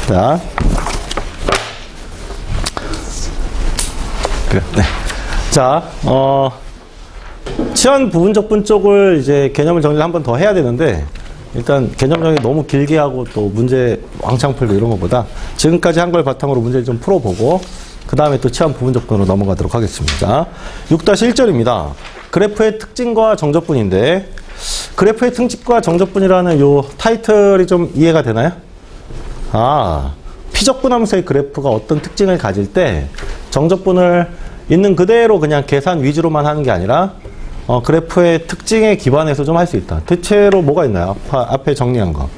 자. 네. 자, 치환 부분적분 쪽을 이제 개념을 정리를 한 번 더 해야 되는데, 일단 개념 정리 너무 길게 하고 또 문제 왕창 풀고 이런 것보다 지금까지 한 걸 바탕으로 문제를 좀 풀어보고, 그 다음에 또 치환 부분적분으로 넘어가도록 하겠습니다. 6-1절입니다. 그래프의 특징과 정적분인데, 그래프의 특징과 정적분이라는 요 타이틀이 좀 이해가 되나요? 피적분함수의 그래프가 어떤 특징을 가질 때 정적분을 있는 그대로 그냥 계산 위주로만 하는 게 아니라 그래프의 특징에 기반해서 좀 할 수 있다. 대체로 뭐가 있나요? 앞에 정리한 거.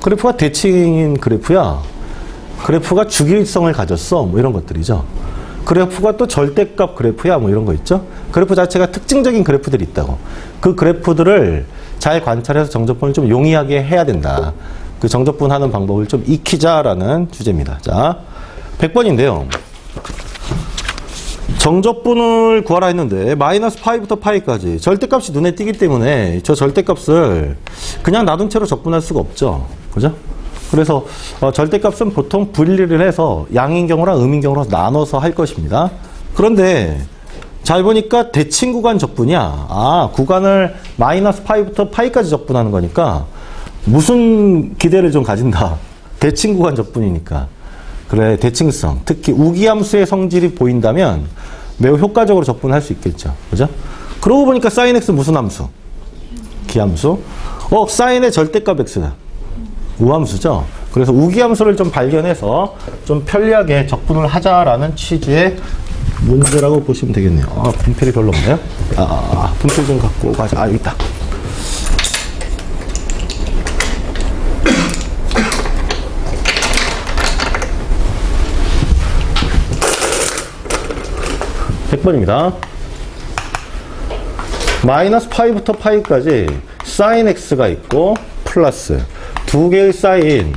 그래프가 대칭인 그래프야. 그래프가 주기성을 가졌어. 뭐 이런 것들이죠. 그래프가 또 절대값 그래프야. 뭐 이런 거 있죠. 그래프 자체가 특징적인 그래프들이 있다고. 그 그래프들을 잘 관찰해서 정적분을 좀 용이하게 해야 된다. 그 정적분 하는 방법을 좀 익히자라는 주제입니다. 자, 100번인데요. 정적분을 구하라 했는데 마이너스 파이부터 파이까지 절대값이 눈에 띄기 때문에 저 절대값을 그냥 놔둔 채로 적분할 수가 없죠. 그죠? 그래서 절대값은 보통 분리를 해서 양인경우랑 음인경우로 나눠서 할 것입니다. 그런데 잘 보니까 대칭 구간 적분이야. 구간을 마이너스 파이부터 파이까지 적분하는 거니까 무슨 기대를 좀 가진다. 대칭 구간 적분이니까. 그래, 대칭성. 특히 우기함수의 성질이 보인다면 매우 효과적으로 적분할 수 있겠죠. 그죠? 그러고 보니까 sin x 무슨 함수? 기함수. sin의 절대값 x다. 우함수죠. 그래서 우기함수를 좀 발견해서 좀 편리하게 적분을 하자라는 취지의 문제라고 보시면 되겠네요. 분필이 별로 없나요? 분필 좀 갖고 가자. 여기 있다. (100번입니다) 마이너스 파이부터 파이까지 sin x가 있고 플러스 두 개의 sin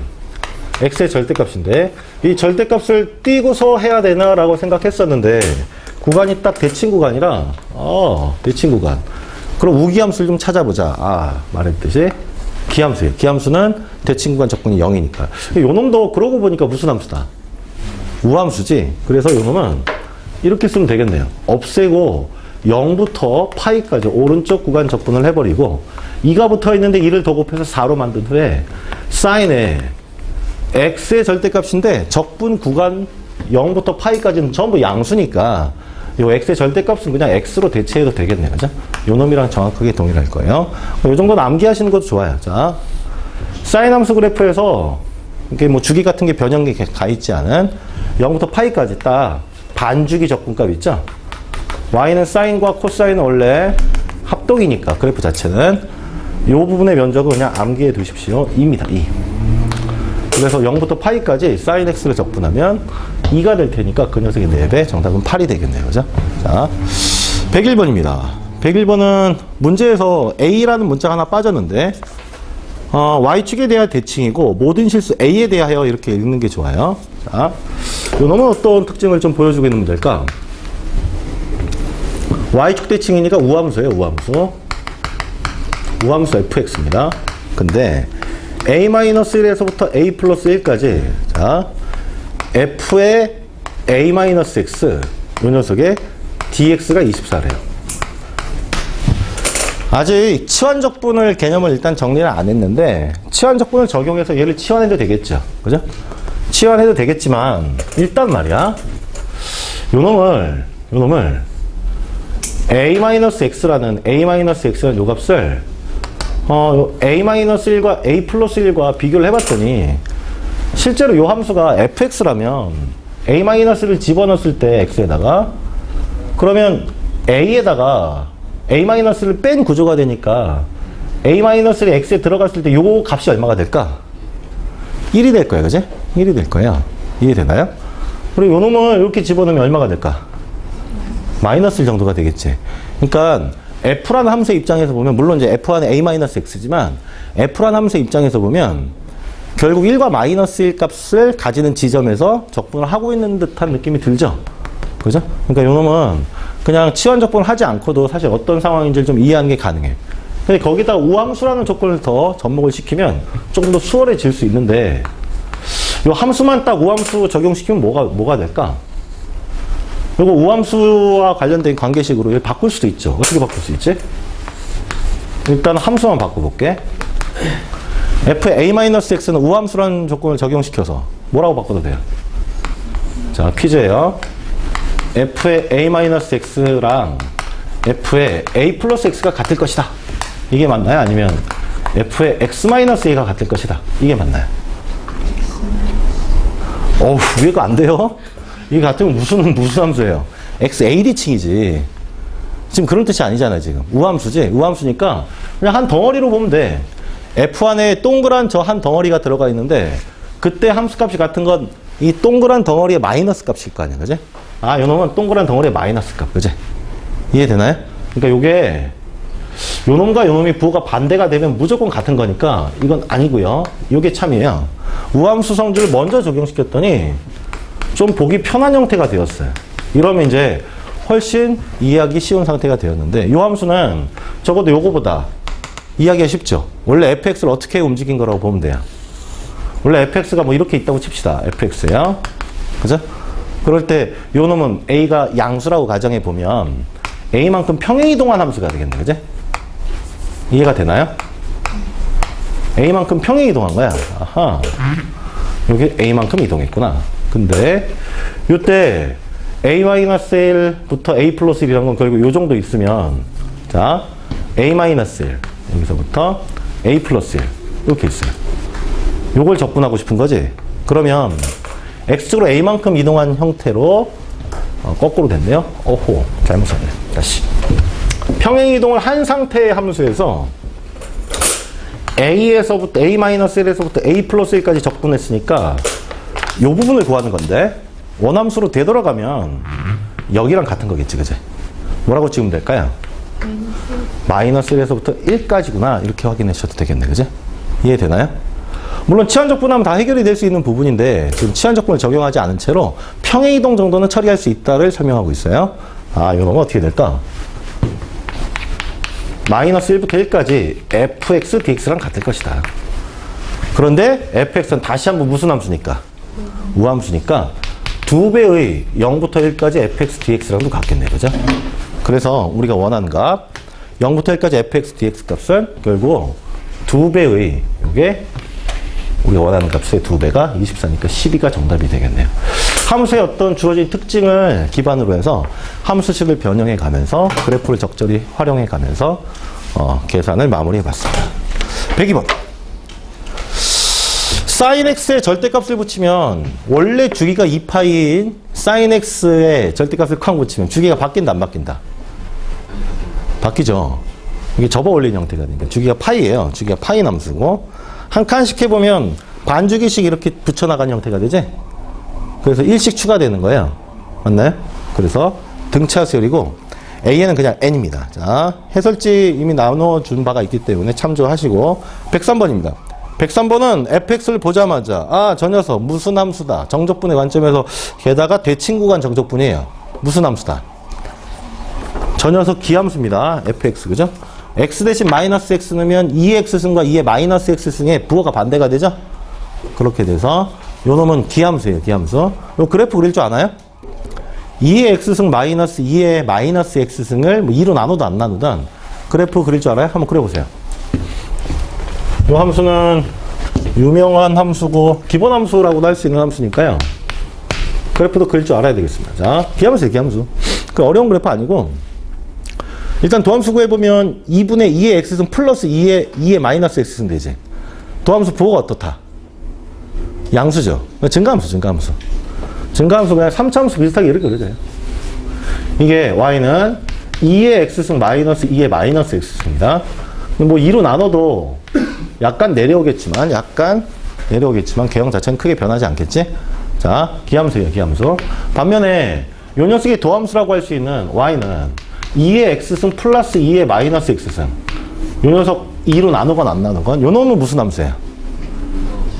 x의 절대값인데 이 절대값을 띄고서 해야 되나라고 생각했었는데 구간이 딱 대칭 구간이라 대칭 구간. 그럼 우기함수를 좀 찾아보자. 말했듯이 기함수예요. 기함수는 대칭 구간 적분이 0이니까. 요 놈도 그러고 보니까 무슨 함수다? 우함수지. 그래서 요 놈은 이렇게 쓰면 되겠네요. 없애고 0부터 파이까지 오른쪽 구간 적분을 해버리고 2가 붙어 있는데 2를 더 곱해서 4로 만든 후에 사인에 x의 절대값인데 적분 구간 0부터 파이까지는 전부 양수니까 이 x의 절대값은 그냥 x로 대체해도 되겠네요. 그죠? 요 놈이랑 정확하게 동일할 거예요. 이 정도는 암기하시는 것도 좋아요. 자, 사인 함수 그래프에서 이게 뭐 주기 같은 게 변형이 가 있지 않은 0부터 파이까지 딱 반주기 적분값 있죠? y는 사인과 코사인은 원래 합동이니까 그래프 자체는 이 부분의 면적은 그냥 암기해 두십시오. 2입니다. 2. 그래서 0부터 파이까지 sin x를 적분하면 2가 될 테니까 그 녀석의 4배, 정답은 8이 되겠네요. 그죠? 자, 101번입니다. 101번은 문제에서 a라는 문자가 하나 빠졌는데 y축에 대한 대칭이고 모든 실수 a에 대하여 이렇게 읽는 게 좋아요. 자, 요 놈은 어떤 특징을 좀 보여주고 있는 문제일까? y축 대칭이니까 우함수예요. 우함수 fx입니다. 근데 a-1에서부터 a 플러스 1까지 자, f의 a-x 요 녀석의 dx가 24래요. 아직 치환적분을 개념을 일단 정리를 안 했는데 치환적분을 적용해서 얘를 치환해도 되겠죠. 그죠? 치환해도 되겠지만 일단 말이야 요 놈을 a-x라는 요 값을 a-1과 a 플러스 1과 비교를 해봤더니 실제로 요 함수가 fx라면 a-를 집어넣었을 때 x에다가 그러면 a에다가 a-를 뺀 구조가 되니까 a-를 x에 들어갔을 때 요 값이 얼마가 될까? 1이 될 거예요. 그지? 1이 될 거예요. 이해되나요? 그리고 요 놈을 이렇게 집어넣으면 얼마가 될까? 마이너스 1 정도가 되겠지. 그러니까 f라는 함수의 입장에서 보면 물론 이제 f는 a-x지만 f라는 함수의 입장에서 보면 결국 1과 마이너스 1 값을 가지는 지점에서 적분을 하고 있는 듯한 느낌이 들죠. 그죠? 그러니까 요 놈은 그냥 치환 적분을 하지 않고도 사실 어떤 상황인지를 좀 이해하는 게 가능해. 근데 거기다 우함수라는 조건을 더 접목을 시키면 조금 더 수월해질 수 있는데 요 함수만 딱 우함수 적용시키면 뭐가 될까? 이거 우함수와 관련된 관계식으로 바꿀 수도 있죠. 어떻게 바꿀 수 있지? 일단 함수만 바꿔볼게. f의 a-x는 우함수라는 조건을 적용시켜서 뭐라고 바꿔도 돼요? 자, 퀴즈예요. f의 a-x랑 f의 a 플러스 x가 같을 것이다. 이게 맞나요? 아니면 f의 x-a가 같을 것이다. 이게 맞나요? 어우, 이거 안 돼요? 이게 같으면 무슨 함수예요? xAD칭이지. 지금 그런 뜻이 아니잖아요, 지금. 우함수지? 우함수니까 그냥 한 덩어리로 보면 돼. f 안에 동그란 저 한 덩어리가 들어가 있는데 그때 함수값이 같은 건 이 동그란 덩어리의 마이너스 값일 거 아니야, 그지? 아, 요놈은 동그란 덩어리의 마이너스 값, 그지? 이해되나요? 그러니까 요게 요놈과 요놈이 부호가 반대가 되면 무조건 같은 거니까 이건 아니고요. 요게 참이에요. 우함수 성질을 먼저 적용시켰더니 좀 보기 편한 형태가 되었어요. 이러면 이제 훨씬 이해하기 쉬운 상태가 되었는데 요 함수는 적어도 요거보다 이해하기가 쉽죠. 원래 fx를 어떻게 움직인 거라고 보면 돼요. 원래 fx가 뭐 이렇게 있다고 칩시다. fx요. 그죠? 그럴 때 요 놈은 a가 양수라고 가정해 보면 a만큼 평행이동한 함수가 되겠네. 그죠? 이해가 되나요? a만큼 평행이동한 거야. 아하. 여기 a만큼 이동했구나. 근데 요때 a-1부터 a 플러스 1이라는 건 결국 요 정도 있으면 자 a-1 여기서부터 a 플러스 1 이렇게 있어요. 요걸 접근하고 싶은 거지. 그러면 x축으로 a만큼 이동한 형태로 거꾸로 됐네요. 오호, 잘못 썼네. 다시 평행이동을 한 상태의 함수에서 a에서부터 a-1에서부터 a 플러스 1까지 접근했으니까 요 부분을 구하는 건데 원함수로 되돌아가면 여기랑 같은 거겠지, 그지? 뭐라고 찍으면 될까요? 마이너스 1에서부터 1까지구나 이렇게 확인하셔도 되겠네, 그지? 이해되나요? 물론 치환적분하면 다 해결이 될 수 있는 부분인데 지금 치환적분을 적용하지 않은 채로 평행이동 정도는 처리할 수 있다를 설명하고 있어요. 아, 이거 어떻게 될까? 마이너스 1부터 1까지 fx, dx랑 같을 것이다. 그런데 fx는 다시 한번 무슨 함수니까? 우함수니까 2배의 0부터 1까지 fx, dx랑도 같겠네요. 그죠? 그래서 우리가 원하는 값 0부터 1까지 fx, dx 값은 결국 2배의 이게 우리가 원하는 값의 2배가 24니까 12가 정답이 되겠네요. 함수의 어떤 주어진 특징을 기반으로 해서 함수식을 변형해 가면서 그래프를 적절히 활용해 가면서 계산을 마무리해 봤습니다. 102번. sin x의 절대값을 붙이면 원래 주기가 2파이인 sin x의 절대값을 쾅 붙이면 주기가 바뀐다 안 바뀐다? 바뀌죠. 이게 접어 올린 형태가 되니까 주기가 파이예요. 주기가 파이 함수고 한 칸씩 해보면 반주기씩 이렇게 붙여나가는 형태가 되지? 그래서 1씩 추가되는 거예요. 맞나요? 그래서 등차 수열이고 A에는 그냥 N입니다. 자, 해설지 이미 나눠준 바가 있기 때문에 참조하시고 103번입니다. 103번은 fx를 보자마자 아, 저 녀석 무슨 함수다. 정적분의 관점에서 게다가 대칭구간 정적분이에요. 무슨 함수다. 저 녀석 기함수입니다. fx 그죠? x 대신 마이너스 x 넣으면 2의 x승과 2의 마이너스 x승의 부호가 반대가 되죠? 그렇게 돼서 요 놈은 기함수예요. 기함수. 요 그래프 그릴 줄 아나요? 2의 x승 마이너스 2의 마이너스 x승을 뭐 2로 나누든 안 나누든 그래프 그릴 줄 알아요? 한번 그려보세요. 요 함수는 유명한 함수고 기본 함수라고도 할 수 있는 함수니까요. 그래프도 그릴 줄 알아야 되겠습니다. 자, 기함수예요. 기함수. 그 어려운 그래프 아니고 일단 도함수 구해보면 2분의 2의 x승 플러스 2의 마이너스 x승 되지. 도함수 부호가 어떻다? 양수죠. 증가함수, 증가함수. 증가함수 그냥 3차함수 비슷하게 이렇게 그려져요. 이게 y는 2의 x승 마이너스 2의 마이너스 x승입니다. 뭐 2로 나눠도 약간 내려오겠지만 개형 자체는 크게 변하지 않겠지? 자, 기함수예요, 기함수. 반면에 요 녀석이 도함수라고 할 수 있는 y는 2의 x승 플러스 2의 마이너스 x승. 요 녀석 2로 나누건 안 나누건 요 놈은 무슨 함수예요?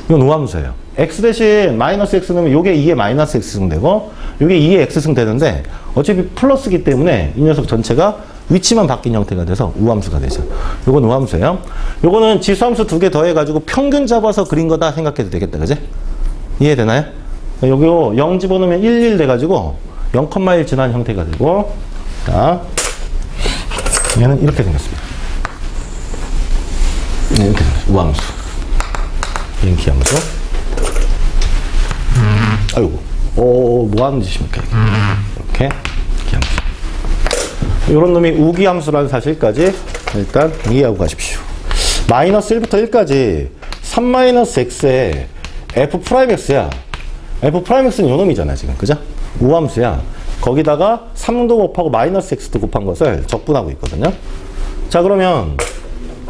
이건 우함수예요. x 대신 마이너스 x 넣으면 요게 2의 마이너스 x승 되고 요게 2의 x승 되는데 어차피 플러스기 때문에 이 녀석 전체가 위치만 바뀐 형태가 돼서 우함수가 되죠. 요건 우함수예요. 요거는 지수함수 2개 더해가지고 평균 잡아서 그린 거다 생각해도 되겠다. 그지? 이해되나요? 여기 0 집어넣으면 11 돼가지고 0,1 지난 형태가 되고, 자, 얘는 이렇게 생겼습니다. 네, 이렇게 생겼어요. 우함수. 얘는 기함수. 아이고, 뭐 하는 짓입니까? 이렇게 기함수. 이런 놈이 우기함수라는 사실까지 일단 이해하고 가십시오. 마이너스 1부터 1까지 3-x에 f'x야. f'x는 요 놈이잖아, 지금. 그죠? 우함수야. 거기다가 3도 곱하고 마이너스 x도 곱한 것을 적분하고 있거든요. 자, 그러면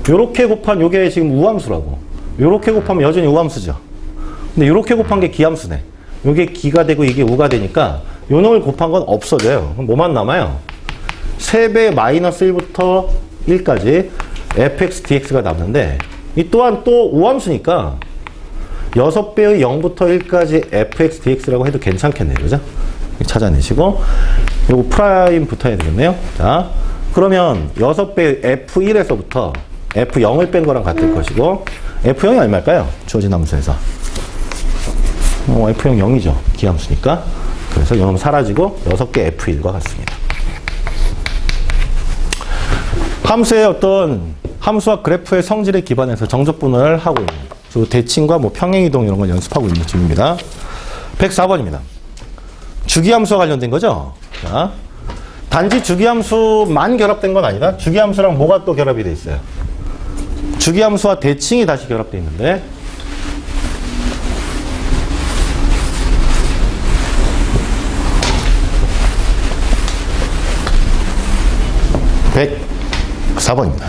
요렇게 곱한 요게 지금 우함수라고. 요렇게 곱하면 여전히 우함수죠. 근데 요렇게 곱한 게 기함수네. 요게 기가 되고 이게 우가 되니까 요 놈을 곱한 건 없어져요. 그럼 뭐만 남아요? 3배 마이너스 1부터 1까지 fx dx가 남는데, 이 또한 또 우함수니까 6배의 0부터 1까지 fx dx라고 해도 괜찮겠네요. 그죠? 찾아내시고, 요거 프라임 붙어야 되겠네요. 자, 그러면 6배의 f1에서부터 f0을 뺀 거랑 같을 것이고, f0이 얼마일까요? 주어진 함수에서. f0 0이죠. 기함수니까. 그래서 요놈 사라지고 6개 f1과 같습니다. 함수의 어떤 함수와 그래프의 성질에 기반해서 정적분을 하고 있는, 그리고 대칭과 뭐 평행이동 이런 걸 연습하고 있는 질문입니다. 104번입니다. 주기함수와 관련된 거죠. 자, 단지 주기함수만 결합된 건 아니다. 주기함수랑 뭐가 또 결합이 돼 있어요? 주기함수와 대칭이 다시 결합되어 있는데, 백 4번입니다.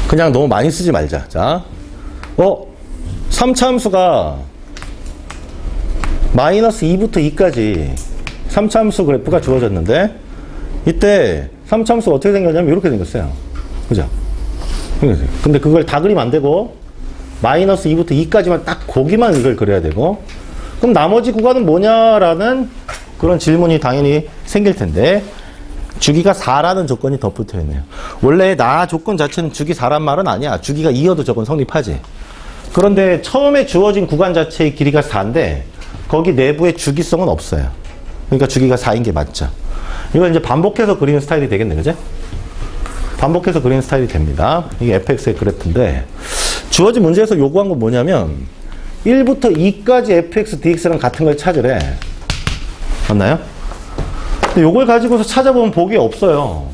그냥 너무 많이 쓰지 말자. 자, 3차 함수가 마이너스 2부터 2까지 3차 함수 그래프가 주어졌는데, 이때 3차 함수가 어떻게 생겼냐면 이렇게 생겼어요. 그죠? 근데 그걸 다 그리면 안 되고, 마이너스 2부터 2까지만 딱 거기만 이걸 그려야 되고, 그럼 나머지 구간은 뭐냐라는 그런 질문이 당연히 생길 텐데, 주기가 4라는 조건이 덧붙여 있네요. 원래 나 조건 자체는 주기 4란 말은 아니야. 주기가 2여도 저건 성립하지. 그런데 처음에 주어진 구간 자체의 길이가 4인데 거기 내부에 주기성은 없어요. 그러니까 주기가 4인 게 맞죠. 이걸 이제 반복해서 그리는 스타일이 되겠네, 그죠? 반복해서 그리는 스타일이 됩니다. 이게 fx의 그래프인데, 주어진 문제에서 요구한 건 뭐냐면 1부터 2까지 fx dx랑 같은 걸 찾으래. 맞나요? 근데 요걸 가지고서 찾아보면 보기 없어요.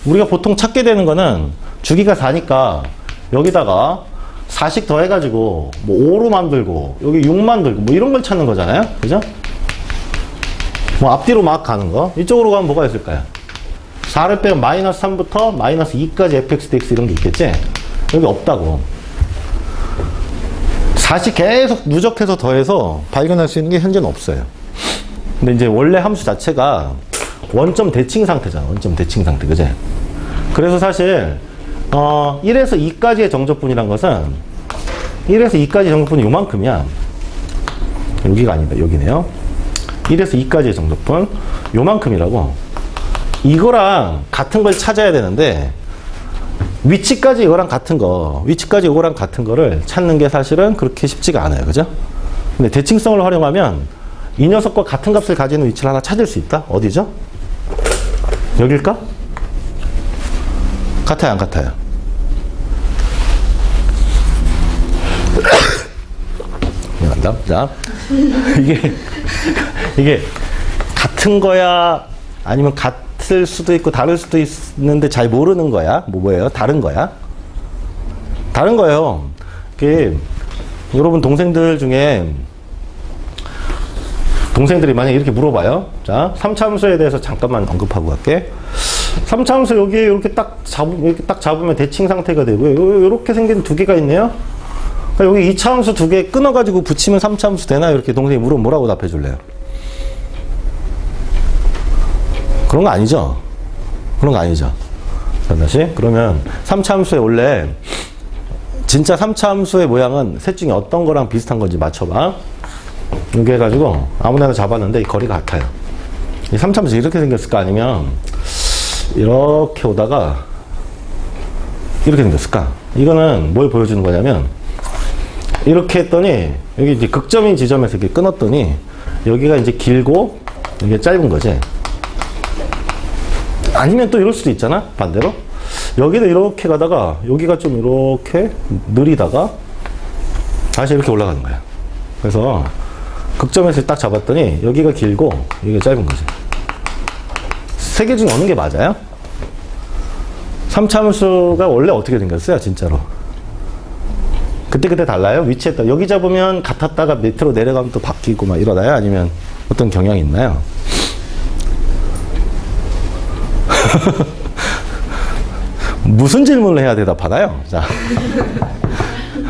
우리가 보통 찾게 되는 거는 주기가 4니까 여기다가 4씩 더해가지고 뭐 5로 만들고 여기 6 만들고 뭐 이런 걸 찾는 거잖아요. 그죠? 뭐 앞뒤로 막 가는 거. 이쪽으로 가면 뭐가 있을까요? 4를 빼면 마이너스 3부터 마이너스 2까지 fx dx 이런 게 있겠지? 여기 없다고. 4씩 계속 누적해서 더해서 발견할 수 있는 게 현재는 없어요. 근데 이제 원래 함수 자체가 원점 대칭 상태잖아. 원점 대칭 상태. 그죠? 그래서 사실 1에서 2까지의 정적분이란 것은 1에서 2까지 정적분이 요만큼이야. 여기가 아니다. 여기네요. 1에서 2까지의 정적분 요만큼이라고. 이거랑 같은 걸 찾아야 되는데, 위치까지 이거랑 같은 거, 위치까지 이거랑 같은 거를 찾는 게 사실은 그렇게 쉽지가 않아요. 그죠? 근데 대칭성을 활용하면 이 녀석과 같은 값을 가지는 위치를 하나 찾을 수 있다? 어디죠? 여길까? 같아요, 안 같아요? 미안합니다. 자, 이게 같은 거야? 아니면 같을 수도 있고 다를 수도 있는데 잘 모르는 거야? 뭐예요? 다른 거야? 다른 거예요. 여러분 동생들 중에 동생들이 만약에 이렇게 물어봐요. 자, 3차 함수에 대해서 잠깐만 언급하고 갈게. 3차 함수 여기에 이렇게 딱 잡으면 대칭 상태가 되고요. 이렇게 생긴 두 개가 있네요. 그러니까 여기 2차 함수 두 개 끊어가지고 붙이면 3차 함수 되나? 이렇게 동생이 물으면 뭐라고 답해 줄래요? 그런 거 아니죠? 그런 거 아니죠? 자, 다시. 그러면 3차 함수에 원래 진짜 3차 함수의 모양은 셋 중에 어떤 거랑 비슷한 건지 맞춰봐. 이렇게 해가지고 아무데나 잡았는데 이 거리가 같아요. 이 3차 함수 이렇게 생겼을까? 아니면 이렇게 오다가 이렇게 생겼을까? 이거는 뭘 보여주는 거냐면, 이렇게 했더니, 여기 이제 극점인 지점에서 이렇게 끊었더니, 여기가 이제 길고, 이게 짧은 거지. 아니면 또 이럴 수도 있잖아? 반대로. 여기도 이렇게 가다가, 여기가 좀 이렇게 느리다가, 다시 이렇게 올라가는 거야. 그래서, 극점에서 딱 잡았더니, 여기가 길고, 여기가 짧은 거지. 세 개 중에 어느 게 맞아요? 3차함수가 원래 어떻게 생겼어요? 진짜로. 그때그때 달라요? 위치에 따라. 여기 잡으면 같았다가 밑으로 내려가면 또 바뀌고 막 이러나요? 아니면 어떤 경향이 있나요? 무슨 질문을 해야 대답하나요? 자.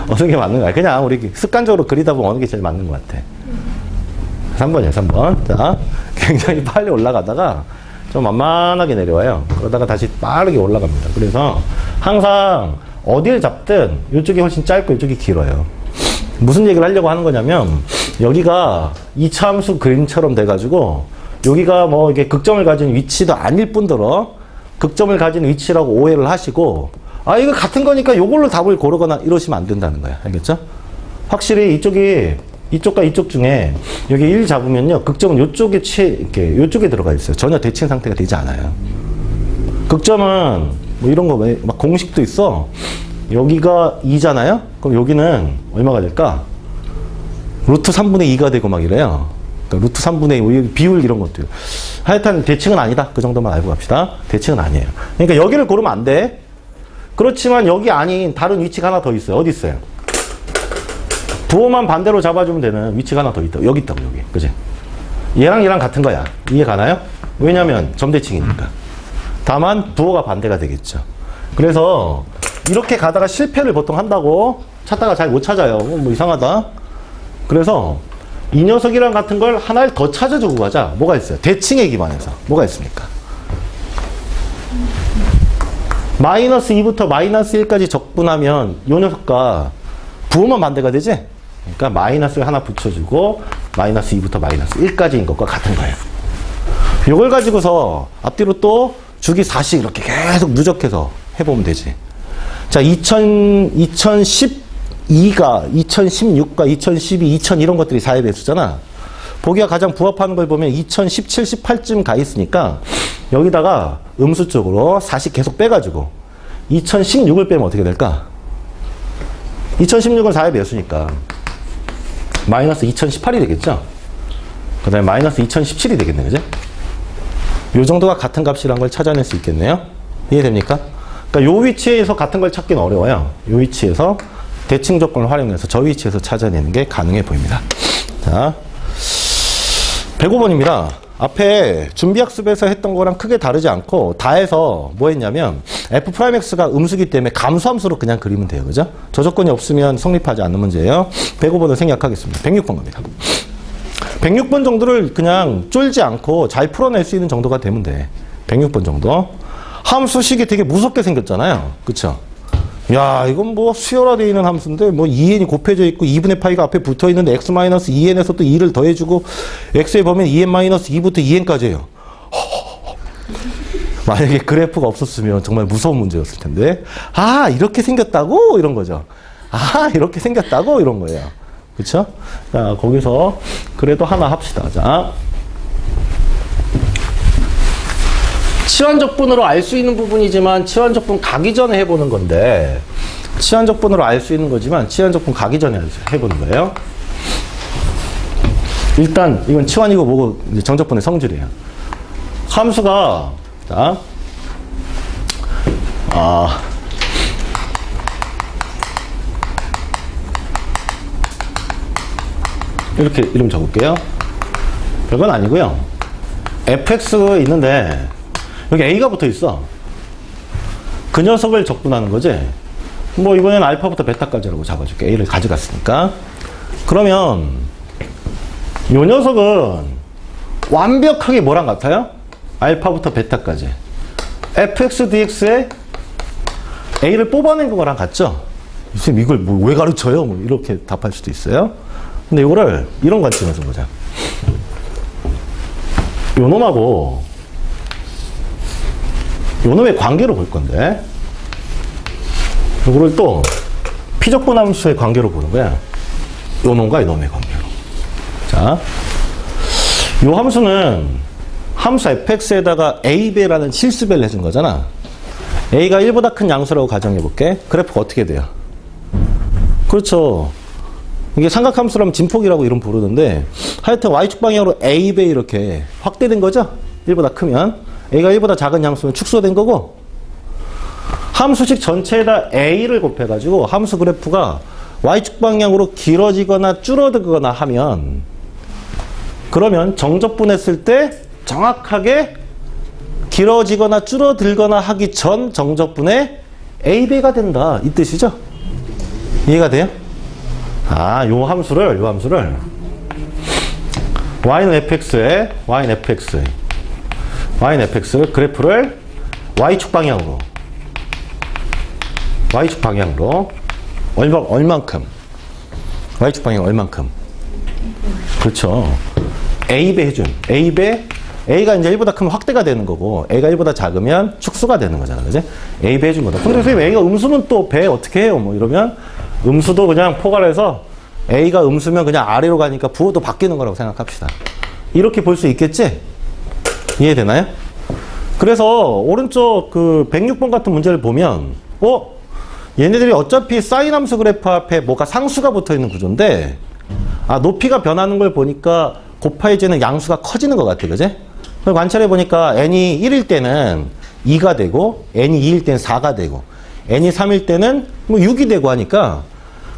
어느 게 맞는 거야? 그냥 우리 습관적으로 그리다 보면 어느 게 제일 맞는 것 같아. 3번이에요, 3번. 자. 굉장히 빨리 올라가다가 좀 만만하게 내려와요. 그러다가 다시 빠르게 올라갑니다. 그래서 항상 어디를 잡든 이쪽이 훨씬 짧고 이쪽이 길어요. 무슨 얘기를 하려고 하는 거냐면 여기가 2차 함수 그림처럼 돼가지고 여기가 뭐 이게 극점을 가진 위치도 아닐 뿐더러 극점을 가진 위치라고 오해를 하시고 아 이거 같은 거니까 이걸로 답을 고르거나 이러시면 안 된다는 거예요. 알겠죠? 확실히 이쪽과 이쪽 중에 여기 1 잡으면요. 극점은 요쪽에 들어가 있어요. 전혀 대칭 상태가 되지 않아요. 극점은 뭐 이런 거 막 공식도 있어. 여기가 2잖아요? 그럼 여기는 얼마가 될까? 루트 3분의 2가 되고 막 이래요. 그러니까 루트 3분의 2, 비율 이런 것도요. 하여튼 대칭은 아니다. 그 정도만 알고 갑시다. 대칭은 아니에요. 그러니까 여기를 고르면 안 돼. 그렇지만 여기 아닌 다른 위치가 하나 더 있어요. 어디 있어요? 부호만 반대로 잡아주면 되는 위치가 하나 더 있다. 여기 있다고, 여기. 그지? 얘랑 같은 거야. 이해 가나요? 왜냐면 점대칭이니까. 다만 부호가 반대가 되겠죠. 그래서 이렇게 가다가 실패를 보통 한다고 찾다가 잘 못 찾아요. 뭐 이상하다. 그래서 이 녀석이랑 같은 걸 하나를 더 찾아주고 가자. 뭐가 있어요? 대칭에 기반해서. 뭐가 있습니까? 마이너스 2부터 마이너스 1까지 적분하면 이 녀석과 부호만 반대가 되지? 그러니까 마이너스를 하나 붙여주고 마이너스 2부터 마이너스 1까지인 것과 같은 거예요. 이걸 가지고서 앞뒤로 또 주기 4씩 이렇게 계속 누적해서 해보면 되지. 자, 2012가 2016과 2012, 2000 이런 것들이 4의 배수잖아. 보기가 가장 부합하는 걸 보면 2017, 18쯤 가 있으니까 여기다가 음수 쪽으로 4씩 계속 빼가지고 2016을 빼면 어떻게 될까? 2016은 4의 배수니까 마이너스 2018이 되겠죠? 그 다음에 마이너스 2017이 되겠네, 그죠? 요 정도가 같은 값이란 걸 찾아낼 수 있겠네요? 이해됩니까? 그러니까 요 위치에서 같은 걸 찾기는 어려워요. 요 위치에서 대칭 조건을 활용해서 저 위치에서 찾아내는 게 가능해 보입니다. 자, 105번입니다. 앞에 준비학습에서 했던 거랑 크게 다르지 않고 다 해서 뭐 했냐면 f'x가 음수기 때문에 감수함수로 그냥 그리면 돼요. 그죠? 저 조건이 없으면 성립하지 않는 문제예요. 105번을 생략하겠습니다. 106번 겁니다. 106번 정도를 그냥 쫄지 않고 잘 풀어낼 수 있는 정도가 되면 돼. 106번 정도. 함수식이 되게 무섭게 생겼잖아요. 그쵸? 야, 이건 뭐 수열화되어 있는 함수인데 뭐 2n이 곱해져 있고 2분의 파이가 앞에 붙어 있는데 x-2n에서 또 2를 더해주고 x에 보면 2n-2부터 2n까지예요. 만약에 그래프가 없었으면 정말 무서운 문제였을 텐데 아 이렇게 생겼다고? 이런 거죠. 아 이렇게 생겼다고? 이런 거예요. 그쵸? 자 거기서 그래도 하나 합시다. 자 치환적분으로 알 수 있는 부분이지만 치환적분 가기 전에 해보는 건데 치환적분으로 알 수 있는 거지만 치환적분 가기 전에 해보는 거예요. 일단 이건 치환이고 뭐고 정적분의 성질이에요. 함수가 자 이렇게 이름 적을게요. 별건 아니고요. fx 있는데 여기 a가 붙어 있어. 그 녀석을 적분하는 거지. 뭐 이번엔 알파부터 베타까지라고 잡아줄게. a를 가져갔으니까. 그러면 요 녀석은 완벽하게 뭐랑 같아요? 알파부터 베타까지. fx dx에 a를 뽑아낸 거랑 같죠? 선생님 이걸 뭐 왜 가르쳐요? 뭐 이렇게 답할 수도 있어요. 근데 이거를 이런 관점에서 보자. 요 놈하고 요 놈의 관계로 볼 건데 이거를 또 피적분함수의 관계로 보는 거야. 요 놈과 이 놈의 관계로. 자, 요 함수는 함수 fx에다가 a배라는 실수배를 해준 거잖아. a가 1보다 큰 양수라고 가정해 볼게. 그래프가 어떻게 돼요? 그렇죠. 이게 삼각함수라면 진폭이라고 이름 부르는데 하여튼 y축 방향으로 a배 이렇게 확대된 거죠? 1보다 크면. a가 1보다 작은 양수면 축소된 거고, 함수식 전체에다 a를 곱해가지고 함수 그래프가 y축 방향으로 길어지거나 줄어들거나 하면, 그러면 정적분했을 때 정확하게 길어지거나 줄어들거나 하기 전 정적분의 a배가 된다, 이 뜻이죠? 이해가 돼요? 아, 요 함수를 y는 fx에 y는 fx 그래프를 y축 방향으로 얼만큼 y축 방향 얼만큼, 그렇죠, a배 해준 a가 이제 1보다 크면 확대가 되는 거고 a가 1보다 작으면 축소가 되는 거잖아, 그지? a배 해준 거다. 근데 선생님 a가 음수면 또 배 어떻게 해요? 뭐 이러면 음수도 그냥 포괄해서 a가 음수면 그냥 아래로 가니까 부호도 바뀌는 거라고 생각합시다. 이렇게 볼 수 있겠지? 이해되나요? 그래서 오른쪽 그 106번 같은 문제를 보면 얘네들이 어차피 사인 함수 그래프 앞에 뭐가 상수가 붙어 있는 구조인데, 높이가 변하는 걸 보니까 곱하기는 양수가 커지는 것 같아, 그지? 관찰해 보니까 n이 1일 때는 2가 되고 n이 2일 때는 4가 되고 n이 3일 때는 뭐 6이 되고 하니까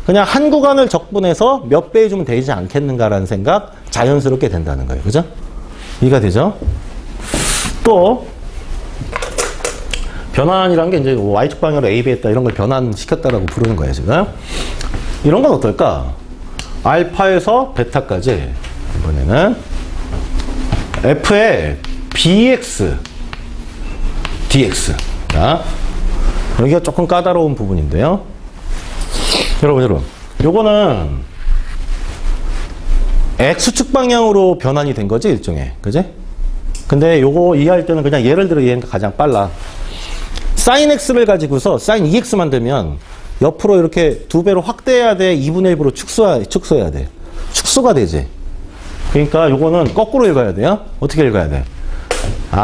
그냥 한 구간을 적분해서 몇 배 해주면 되지 않겠는가라는 생각 자연스럽게 된다는 거예요. 그죠? 이해가 되죠? 또 변환이란 게 이제 y축 방향으로 a, b 했다 이런 걸 변환시켰다라고 부르는 거예요, 지금. 이런 건 어떨까? 알파에서 베타까지 이번에는 f의 bx dx. 자, 여기가 조금 까다로운 부분인데요. 여러분, 요거는 x축 방향으로 변환이 된 거지, 일종의. 그지? 근데 요거 이해할 때는 그냥 예를 들어 이해하는 게 가장 빨라. sin x를 가지고서 sin 2x 만들면 옆으로 이렇게 2배로 확대해야 돼? 2분의 1으로 축소해야 돼? 축소가 되지. 그러니까 요거는 거꾸로 읽어야 돼요. 어떻게 읽어야 돼?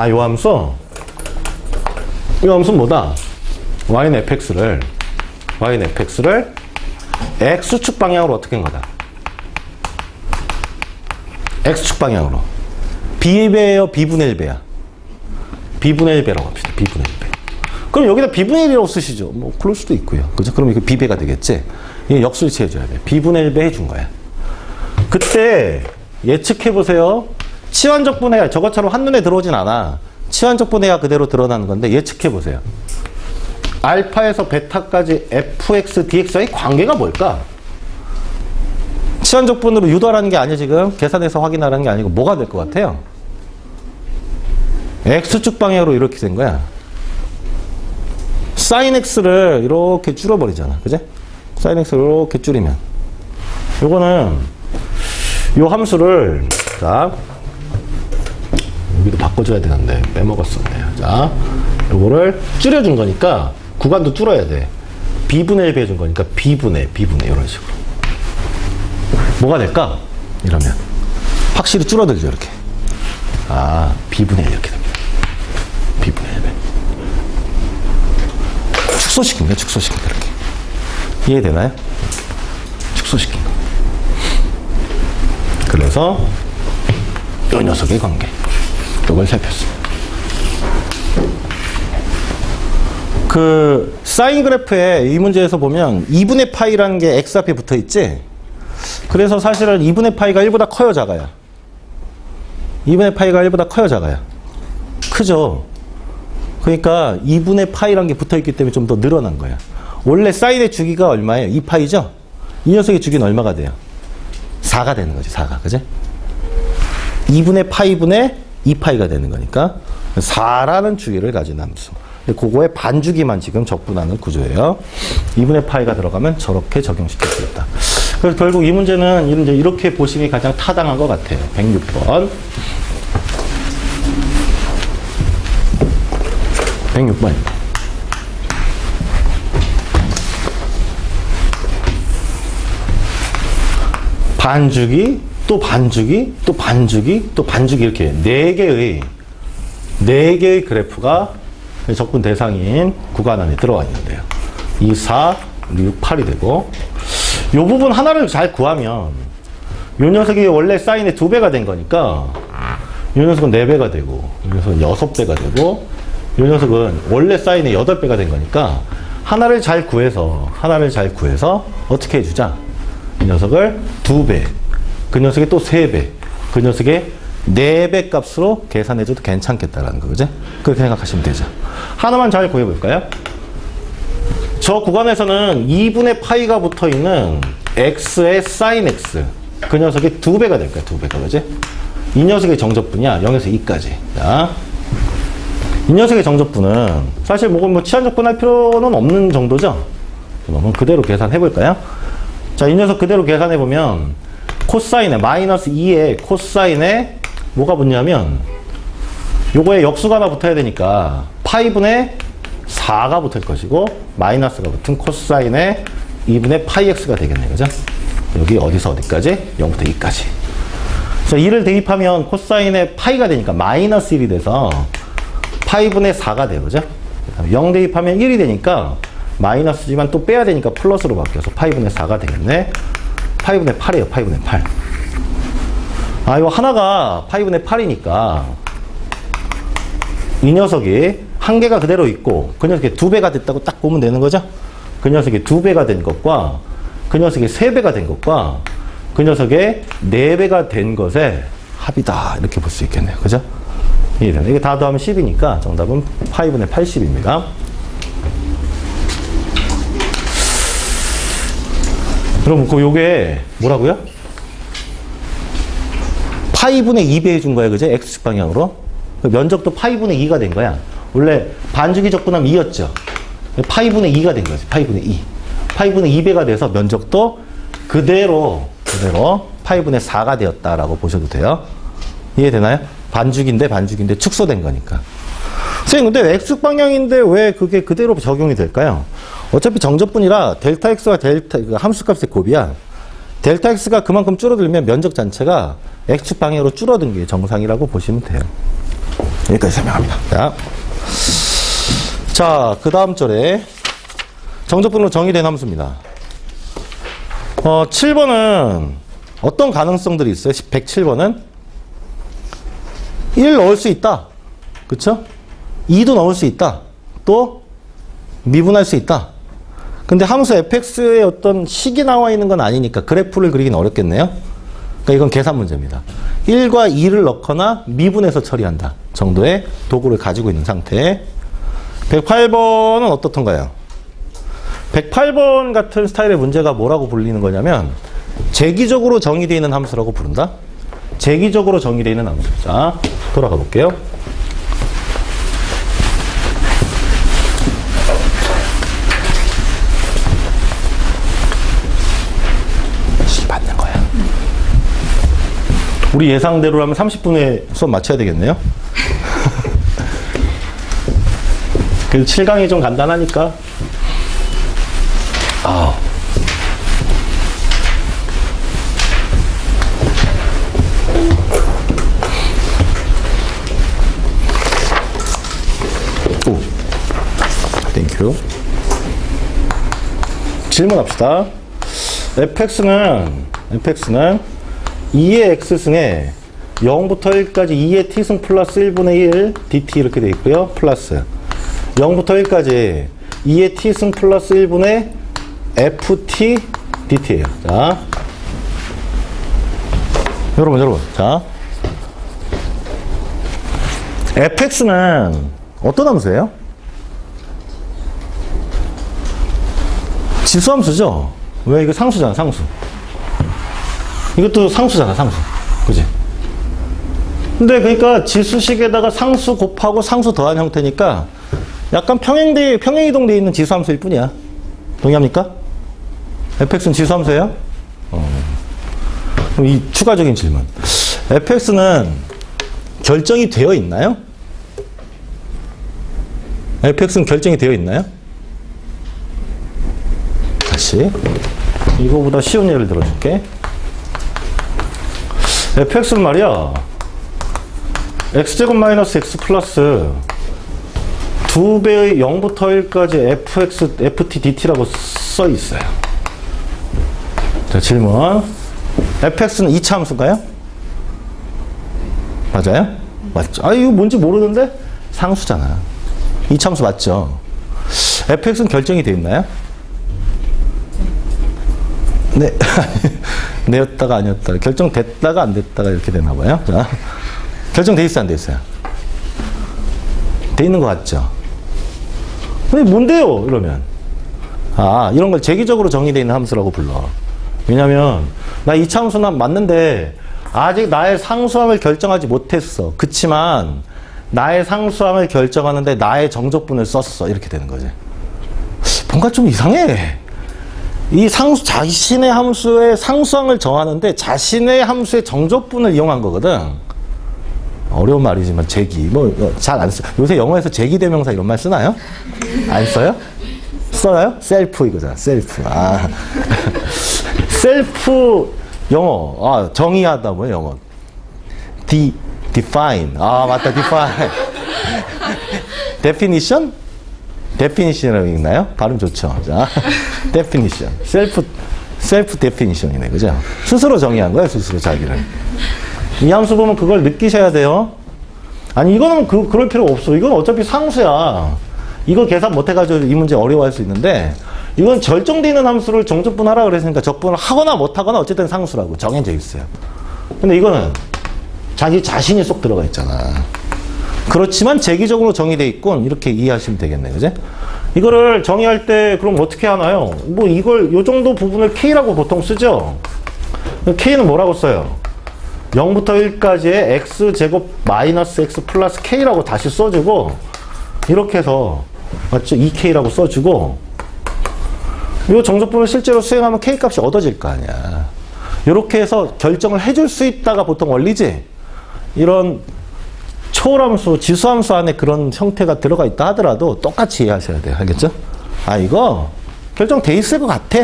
요 함수. 이 함수는 뭐다? y는 fx를 x축 방향으로 어떻게 한 거다? x축 방향으로. b배예요? b분의 1배야? b분의 1배라고 합시다. b분의 1배. 그럼 여기다 b분의 1이라고 쓰시죠. 뭐 그럴 수도 있고요. 그죠? 그럼 이거 b배가 되겠지? 이게 역술치 해줘야 돼. b분의 1배 해준 거야. 그때 예측해 보세요. 치환적분해가 저것처럼 한눈에 들어오진 않아. 치환적분해가 그대로 드러나는 건데 예측해 보세요. 알파에서 베타까지 fx, dx의 관계가 뭘까? 치환적분으로 유도하라는 게 아니에요, 지금. 계산해서 확인하라는 게 아니고 뭐가 될 것 같아요? x축 방향으로 이렇게 된 거야. sin x를 이렇게 줄여버리잖아. 그지? sin x를 이렇게 줄이면. 요거는, 요 함수를, 자, 여기도 바꿔줘야 되는데, 빼먹었었네요. 자, 요거를 줄여준 거니까, 구간도 줄어야 돼. b분의 1배 해준 거니까, b분의, 이런 식으로. 뭐가 될까? 이러면. 확실히 줄어들죠, 이렇게. b분의 1 이렇게 됩니다. b분의 1배. 축소시킨 거야, 이렇게. 이해되나요? 축소시킨 거. 그래서, 이 녀석의 관계. 이걸 살폈습니다. 그 사인 그래프에 이 문제에서 보면 2분의 파이라는 게 x 앞에 붙어 있지. 그래서 사실은 2분의 파이가 1보다 커요, 작아요? 2분의 파이가 1보다 커요, 작아요? 크죠. 그러니까 2분의 파이라는 게 붙어 있기 때문에 좀 더 늘어난 거야. 원래 사인의 주기가 얼마예요? 2파이죠? 이 녀석의 주기는 얼마가 돼요? 4가 되는 거지, 4가. 그지? 2분의 파이분의 2파이가 되는 거니까 4라는 주기를 가진 함수. 그거의 반주기만 지금 적분하는 구조예요. 2분의 파이가 들어가면 저렇게 적용시킬 수 있다. 그래서 결국 이 문제는 이제 이렇게 보시기 가장 타당한 것 같아요. 106번. 106번입니다. 반주기, 또 반주기, 또 반주기, 또 반주기 이렇게 네 개의 그래프가 적분 대상인 구간 안에 들어와 있는데요. 2, 4, 6, 8이 되고 이 부분 하나를 잘 구하면 이 녀석이 원래 사인의 2배가 된 거니까 이 녀석은 4배가 되고 이 녀석은 6배가 되고 이 녀석은 원래 사인의 8배가 된 거니까 하나를 잘 구해서 어떻게 해주자? 이 녀석을 2배, 그 녀석의 또 3배, 그 녀석의 4배 값으로 계산해줘도 괜찮겠다라는 거죠. 그렇게 생각하시면 되죠. 하나만 잘 구해볼까요? 저 구간에서는 2분의 파이가 붙어있는 x의 sin x, 그 녀석의 2배가 될 거야. 2배가, 그지? 이 녀석의 정적분이야. 0에서 2까지. 자, 이 녀석의 정적분은 사실 뭐 치환적분 할 필요는 없는 정도죠. 그러면 그대로 계산해볼까요? 자, 이 녀석 그대로 계산해보면 코사인에 마이너스 2에 코사인에 뭐가 붙냐면 요거에 역수가 하나 붙어야 되니까 파이분의 4가 붙을 것이고 마이너스가 붙은 코사인에 2분의 파이 x가 되겠네요. 그죠? 여기 어디서 어디까지? 0부터 2까지. 자, 2를 대입하면 코사인에 파이가 되니까 마이너스 1이 돼서 파이분의 4가 돼요. 그죠? 0 대입하면 1이 되니까 마이너스지만 또 빼야 되니까 플러스로 바뀌어서 파이분의 4가 되겠네. 파이분의 8이에요. 파이분의 8. 아, 이거 하나가 파이분의 8이니까 이 녀석이 한 개가 그대로 있고 그 녀석이 2배가 됐다고 딱 보면 되는 거죠? 그 녀석이 2배가 된 것과 그 녀석이 3배가 된 것과 그 녀석의 4배가 된 것의 합이다. 이렇게 볼 수 있겠네요. 그죠? 이게 다 더하면 10이니까 정답은 파이분의 80입니다. 그럼 요게 뭐라고요? 파이분의 2배 해준 거야. 그죠? X축 방향으로. 면적도 파이분의 2가 된 거야. 원래 반주기 적분하면 2였죠. 파이분의 2가 된 거지. 파이분의 2. 파이분의 2배가 돼서 면적도 그대로 파이분의 4가 되었다라고 보셔도 돼요. 이해되나요? 반죽인데 축소된 거니까. 선생님, 근데 X축 방향인데 왜 그게 그대로 적용이 될까요? 어차피 정적분이라 델타 X와 함수값의 곱이야. 델타 X가 그만큼 줄어들면 면적 자체가 X축 방향으로 줄어든 게 정상이라고 보시면 돼요. 여기까지 설명합니다. 자, 그 다음 절에 정적분으로 정의된 함수입니다. 7번은 어떤 가능성들이 있어요? 107번은 1 넣을 수 있다. 그쵸? 2도 넣을 수 있다. 또 미분할 수 있다. 근데 함수 fx에 어떤 식이 나와 있는 건 아니니까 그래프를 그리긴 어렵겠네요. 그러니까 이건 계산 문제입니다. 1과 2를 넣거나 미분해서 처리한다 정도의 도구를 가지고 있는 상태. 108번은 어떻던가요? 108번 같은 스타일의 문제가 뭐라고 불리는 거냐면 재기적으로 정의되어 있는 함수라고 부른다. 재기적으로 정의되어 있는 함수. 자, 돌아가 볼게요. 받는 거야. 우리 예상대로라면 30분에 수업 마쳐야 되겠네요. 그래도 7강이 좀 간단하니까. 오, 땡큐. 질문합시다. fx는 2의 x승에 0부터 1까지 2의 t승 플러스 1분의 1 dt 이렇게 되어 있고요. 플러스 0부터 1까지 2의 t승 플러스 1분의 ft dt예요. 자, 여러분. 자, fx는 어떤 함수예요? 지수함수죠? 왜? 이거 상수잖아, 상수. 이것도 상수잖아, 상수. 그지? 근데 그러니까 지수식에다가 상수 곱하고 상수 더한 형태니까 약간 평행이동되어 있는 지수함수일 뿐이야. 동의합니까? fx는 지수함수예요? 그럼 이 추가적인 질문. fx는 결정이 되어 있나요? fx는 결정이 되어 있나요? 다시 이거보다 쉬운 예를 들어줄게. fx는 말이야 x제곱 마이너스 x 플러스 2배의 0부터 1까지 fx, ft, dt라고 써 있어요. 자, 질문. fx는 2차 함수인가요? 맞아요? 맞죠? 아, 이거 뭔지 모르는데? 상수잖아. 2차 함수 맞죠? fx는 결정이 되어 있나요? 네. 네였다가 아니었다가. 결정됐다가 안 됐다가 이렇게 되나 봐요. 자, 결정돼 있어요, 안 돼 있어요? 돼 있는 것 같죠? 근데 뭔데요? 이러면. 아, 이런 걸 재기적으로 정의되어 있는 함수라고 불러. 왜냐면, 나 2차 함수는 맞는데, 아직 나의 상수함을 결정하지 못했어. 그치만, 나의 상수함을 결정하는데 나의 정적분을 썼어. 이렇게 되는 거지. 뭔가 좀 이상해. 이 자신의 함수의 상수함을 정하는데 자신의 함수의 정적분을 이용한 거거든. 어려운 말이지만 재기 잘 안 써. 요새 영어에서 재기 대명사 이런 말 쓰나요? 안 써요? 써요? 셀프 이거잖아. 셀프. 아. 셀프 영어. 아, 정의하다 뭐예요, 영어. define. 아, 맞다. define. definition? definition이라고 읽나요? 발음 좋죠. 자, definition. self definition이네. 그죠? 스스로 정의한 거예요, 스스로 자기를. 이 함수 보면 그걸 느끼셔야 돼요. 아니, 이거는 그럴 필요 없어. 이건 어차피 상수야. 이거 계산 못해가지고 이 문제 어려워할 수 있는데, 이건 절정되는 함수를 정적분하라 그랬으니까 적분을 하거나 못하거나 어쨌든 상수라고 정해져 있어요. 근데 이거는 자기 자신이 쏙 들어가 있잖아. 그렇지만 재기적으로 정의돼 있군. 이렇게 이해하시면 되겠네. 그죠? 이거를 정의할 때 그럼 어떻게 하나요? 뭐 이걸 요 정도 부분을 K라고 보통 쓰죠? K는 뭐라고 써요? 0부터 1까지의 x제곱 마이너스 x 플러스 k라고 다시 써주고 이렇게 해서 맞죠? 2k라고 써주고 이 정적분을 실제로 수행하면 k 값이 얻어질 거 아니야. 이렇게 해서 결정을 해줄 수 있다가 보통 원리지. 이런 초월함수, 지수함수 안에 그런 형태가 들어가 있다 하더라도 똑같이 이해하셔야 돼요. 알겠죠? 아, 이거 결정돼 있을 것 같아.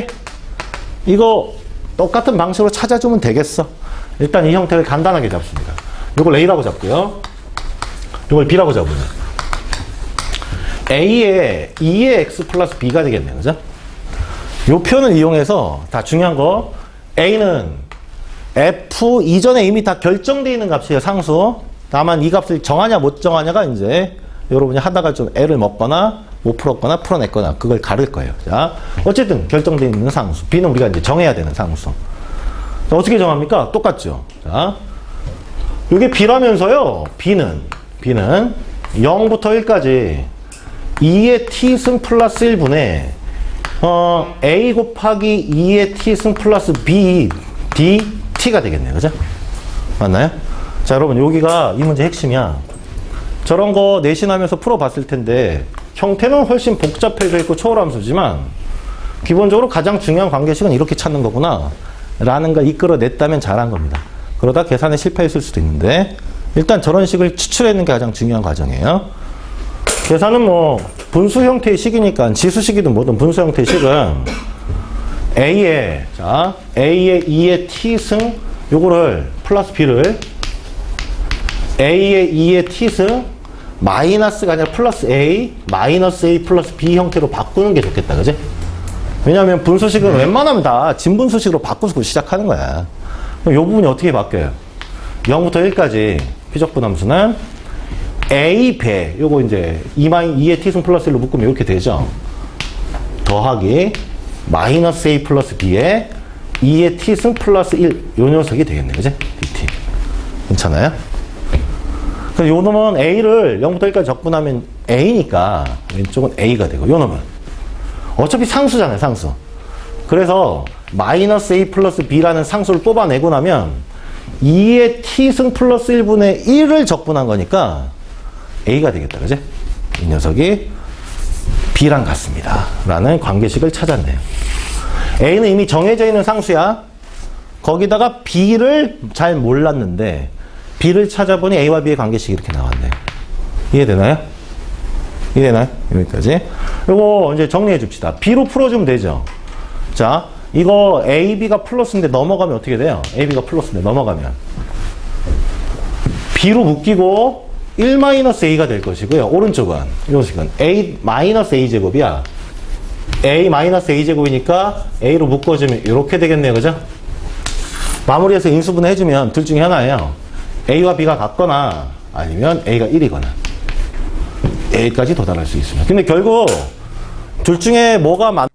이거 똑같은 방식으로 찾아주면 되겠어. 일단 이 형태를 간단하게 잡습니다. 이걸 A라고 잡고요. 이걸 B라고 잡으면 A에 2의 X 플러스 B가 되겠네요. 그죠? 이 표현을 이용해서 다 중요한 거 A는 F 이전에 이미 다 결정되어 있는 값이에요. 상수. 다만 이 값을 정하냐 못 정하냐가 이제 여러분이 하다가 좀 애를 먹거나 못 풀었거나 풀어냈거나 그걸 가를 거예요. 자, 어쨌든 결정되어 있는 상수. B는 우리가 이제 정해야 되는 상수. 자, 어떻게 정합니까? 똑같죠. 자, 이게 B라면서요. B는 0부터 1까지 2의 t승 플러스 1분의 A 곱하기 2의 t승 플러스 B dt가 되겠네요. 그죠? 맞나요? 자, 여러분 여기가 이 문제 핵심이야. 저런 거 내신하면서 풀어봤을 텐데 형태는 훨씬 복잡해져 있고 초월함수지만 기본적으로 가장 중요한 관계식은 이렇게 찾는 거구나 라는 걸 이끌어냈다면 잘한 겁니다. 그러다 계산에 실패했을 수도 있는데 일단 저런 식을 추출해내는 게 가장 중요한 과정이에요. 계산은 뭐 분수 형태의 식이니까 지수식이든 뭐든 분수 형태의 식은 A에 2의 t승 요거를 플러스 B를 A의 2의 t승 마이너스가 아니라 플러스 A 마이너스 A 플러스 B 형태로 바꾸는 게 좋겠다. 그지? 왜냐하면 분수식은 웬만하면 다 진분수식으로 바꾸고 시작하는 거야. 그럼 이 부분이 어떻게 바뀌어요? 0부터 1까지 피적분함수는 A 배 요거 이제 2의 t승 플러스 1로 묶으면 이렇게 되죠. 더하기 마이너스 A 플러스 B에 2의 t승 플러스 1 요 녀석이 되겠네. 그지? dt. 괜찮아요? 그래서 요 놈은 A를 0부터 1까지 적분하면 A니까 왼쪽은 A가 되고 요 놈은 어차피 상수잖아요. 상수. 그래서 마이너스 A 플러스 B라는 상수를 뽑아내고 나면 2의 t승 플러스 1분의 1을 적분한 거니까 A가 되겠다. 그지? 이 녀석이 B랑 같습니다. 라는 관계식을 찾았네요. A는 이미 정해져 있는 상수야. 거기다가 B를 잘 몰랐는데 B를 찾아보니 A와 B의 관계식이 이렇게 나왔네요. 이해되나요? 이해되나요? 여기까지. 이거 이제 정리해 줍시다. B로 풀어주면 되죠. 자, 이거 A, B가 플러스인데 넘어가면 어떻게 돼요? A, B가 플러스인데 넘어가면 B로 묶이고 1-A가 될 것이고요. 오른쪽은 이런 식은 A-A 제곱이야. A-A제곱이니까 A로 묶어주면 이렇게 되겠네요. 그죠? 마무리해서 인수분해 해주면 둘 중에 하나예요. A와 B가 같거나 아니면 A가 1이거나 A까지 도달할 수 있습니다. 근데 결국 둘 중에 뭐가 맞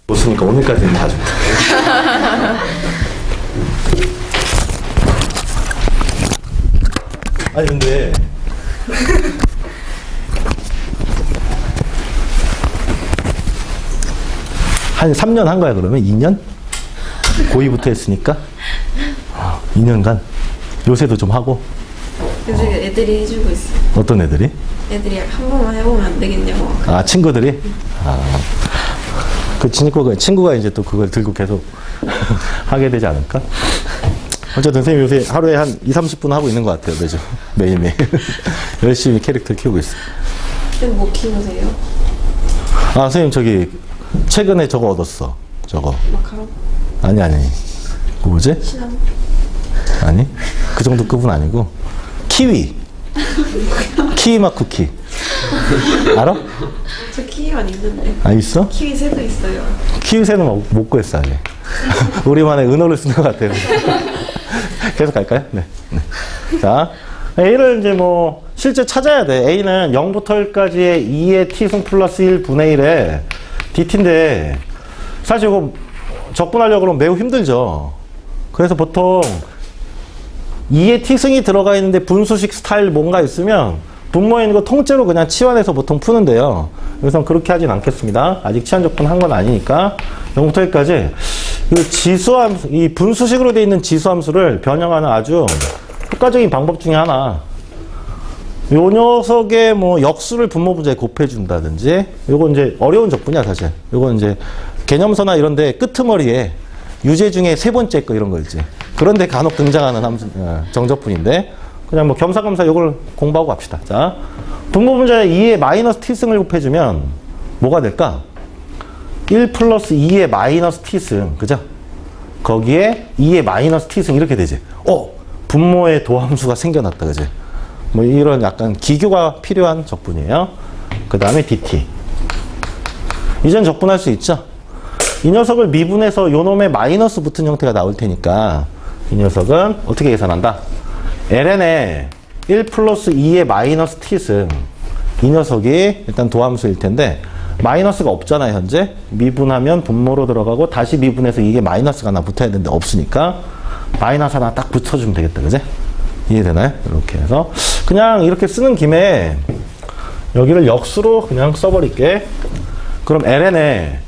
못쓰니까 오늘까지는 다 줍니다. 아니 근데 한 3년 한 거야 그러면? 2년? 고2부터 했으니까 2년간 요새도 좀 하고. 요즘에 애들이 해주고 있어. 어떤 애들이? 애들이 한 번만 해보면 안 되겠냐고. 아 친구들이? 그 친구가 이제 또 그걸 들고 계속 하게 되지 않을까? 어쨌든 선생님 요새 하루에 한 20-30분 하고 있는 것 같아요. 매주 매일매일 열심히 캐릭터 키우고 있어요. 선생님 뭐 키우세요? 아 선생님 저기 최근에 저거 얻었어. 저거 마카롱? 아니 그 뭐지? 시나몬? 아니 그 정도 급은 아니고 키위 키위맛 쿠키 알아? 저 키위만 있는데. 아 있어? 키위새도 있어요. 키위새는 못 구했어 아직. 우리만의 은어를 쓰는 것 같아요. 계속 갈까요? 네. 자 A를 이제 뭐 실제 찾아야 돼. A는 0부터 1까지의 2의 t승 플러스 1분의 1에 dt인데 사실 이거 적분하려고 그러면 매우 힘들죠. 그래서 보통 2의 t승이 들어가 있는데 분수식 스타일 뭔가 있으면 분모에 있는 거 통째로 그냥 치환해서 보통 푸는데요. 여기서는 그렇게 하진 않겠습니다. 아직 치환 적분 한 건 아니니까 0부터 1까지 그 지수함수, 이 분수식으로 되어 있는 지수함수를 변형하는 아주 효과적인 방법 중에 하나. 요 녀석의 뭐 역수를 분모 분자에 곱해준다든지, 요거 이제 어려운 적분이야 사실. 요거 이제 개념서나 이런데 끄트머리에 유제 중에 세 번째 거 이런 거 있지. 그런데 간혹 등장하는 함수, 정적분인데 그냥 뭐 겸사겸사 요걸 공부하고 갑시다. 자, 분모 분자에 2의 마이너스 t승을 곱해주면 뭐가 될까? 1 플러스 2의 마이너스 t승, 그죠? 거기에 2의 마이너스 t승 이렇게 되지. 분모의 도함수가 생겨났다, 그지? 뭐 이런 약간 기교가 필요한 적분이에요. 그 다음에 dt. 이젠 적분할 수 있죠? 이 녀석을 미분해서 요 놈의 마이너스 붙은 형태가 나올 테니까 이 녀석은 어떻게 계산한다? ln에 1 플러스 2의 마이너스 t승, 이 녀석이 일단 도함수일 텐데 마이너스가 없잖아요 현재. 미분하면 분모로 들어가고 다시 미분해서 이게 마이너스가 하나 붙어야 되는데 없으니까 마이너스 하나 딱 붙여주면 되겠다, 그지? 이해되나요? 이렇게 해서 그냥 이렇게 쓰는 김에 여기를 역수로 그냥 써버릴게. 그럼 ln에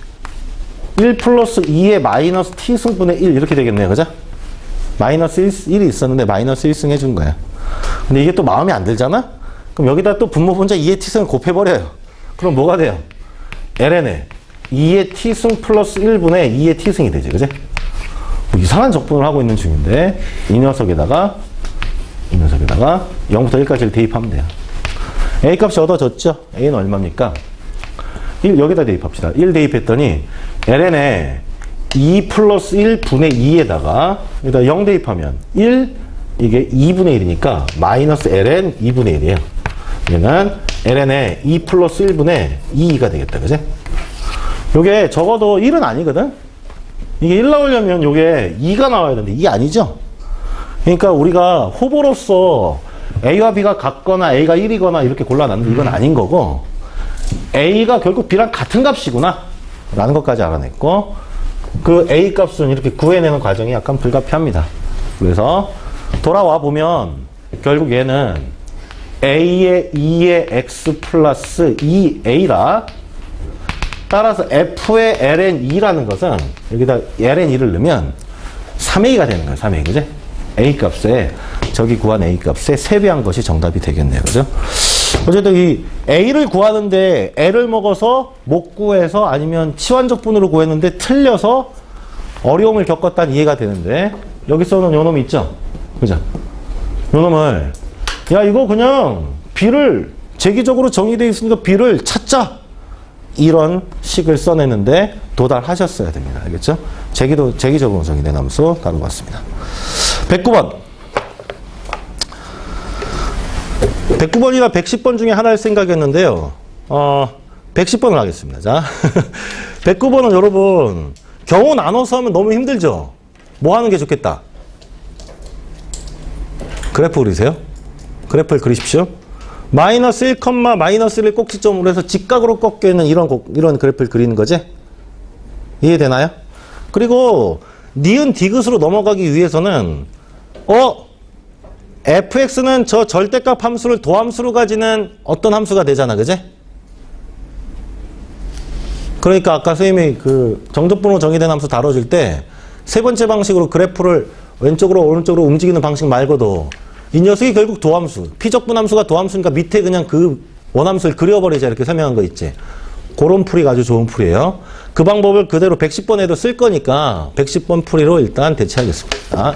1 플러스 2의 마이너스 t승분의 1 이렇게 되겠네요, 그죠? 마이너스 1이 있었는데 마이너스 1승 해준 거야. 근데 이게 또 마음에 안 들잖아? 그럼 여기다 또 분모 분자 2의 t승을 곱해버려요. 그럼 뭐가 돼요? ln에 2의 t승 플러스 1분의 2의 t승이 되지, 그지? 뭐 이상한 적분을 하고 있는 중인데 이 녀석에다가 0부터 1까지를 대입하면 돼요. A 값이 얻어졌죠? A는 얼마입니까? 1 여기다 대입합시다. 1 대입했더니 ln에 2 플러스 1 분의 2에다가 여기다 0 대입하면 1 이게 2분의 1이니까 마이너스 ln 2분의 1이에요. 얘는 ln에 2 플러스 1분의 2가 되겠다. 그지? 요게 적어도 1은 아니거든? 이게 1 나오려면 요게 2가 나와야 되는데 이게 아니죠? 그러니까 우리가 후보로서 A와 B가 같거나 A가 1이거나 이렇게 골라놨는데 이건 아닌 거고 A가 결국 B랑 같은 값이구나 라는 것까지 알아냈고 그 A 값은 이렇게 구해내는 과정이 약간 불가피합니다. 그래서 돌아와 보면 결국 얘는 A의 2의 X 플러스 2A라 따라서 F의 ln2라는 것은 여기다 ln2를 넣으면 3A가 되는 거예요. 3A 그지? A 값에 저기 구한 A 값에 3배한 것이 정답이 되겠네요. 그죠? 어쨌든 이 A를 구하는데 L을 먹어서 못 구해서 아니면 치환적분으로 구했는데 틀려서 어려움을 겪었다는 이해가 되는데 여기서는 요 놈이 있죠? 그죠? 요 놈을 야 이거 그냥 B를 제기적으로 정의되어 있으니까 B를 찾자 이런 식을 써내는데 도달하셨어야 됩니다. 알겠죠? 제기적으로 정의된 함수 다뤄봤습니다. 109번 109번이나 110번 중에 하나를 생각했는데요. 110번을 하겠습니다. 자, 109번은 여러분 경우 나눠서 하면 너무 힘들죠? 뭐 하는 게 좋겠다? 그래프 그리세요? 그래프를 그리십시오. 마이너스 1, 마이너스 1을 꼭지점으로 해서 직각으로 꺾여 있는 이런 그래프를 그리는 거지? 이해되나요? 그리고 니은 디귿으로 넘어가기 위해서는 fx는 저 절대값 함수를 도함수로 가지는 어떤 함수가 되잖아. 그지? 그러니까 아까 선생님이 그 정적분으로 정의된 함수 다뤄줄 때 세 번째 방식으로 그래프를 왼쪽으로 오른쪽으로 움직이는 방식 말고도 이 녀석이 결국 도함수, 피적분 함수가 도함수니까 밑에 그냥 그 원함수를 그려버리자 이렇게 설명한 거 있지. 그런 풀이가 아주 좋은 풀이에요. 그 방법을 그대로 110번에도 쓸 거니까 110번 풀이로 일단 대체하겠습니다.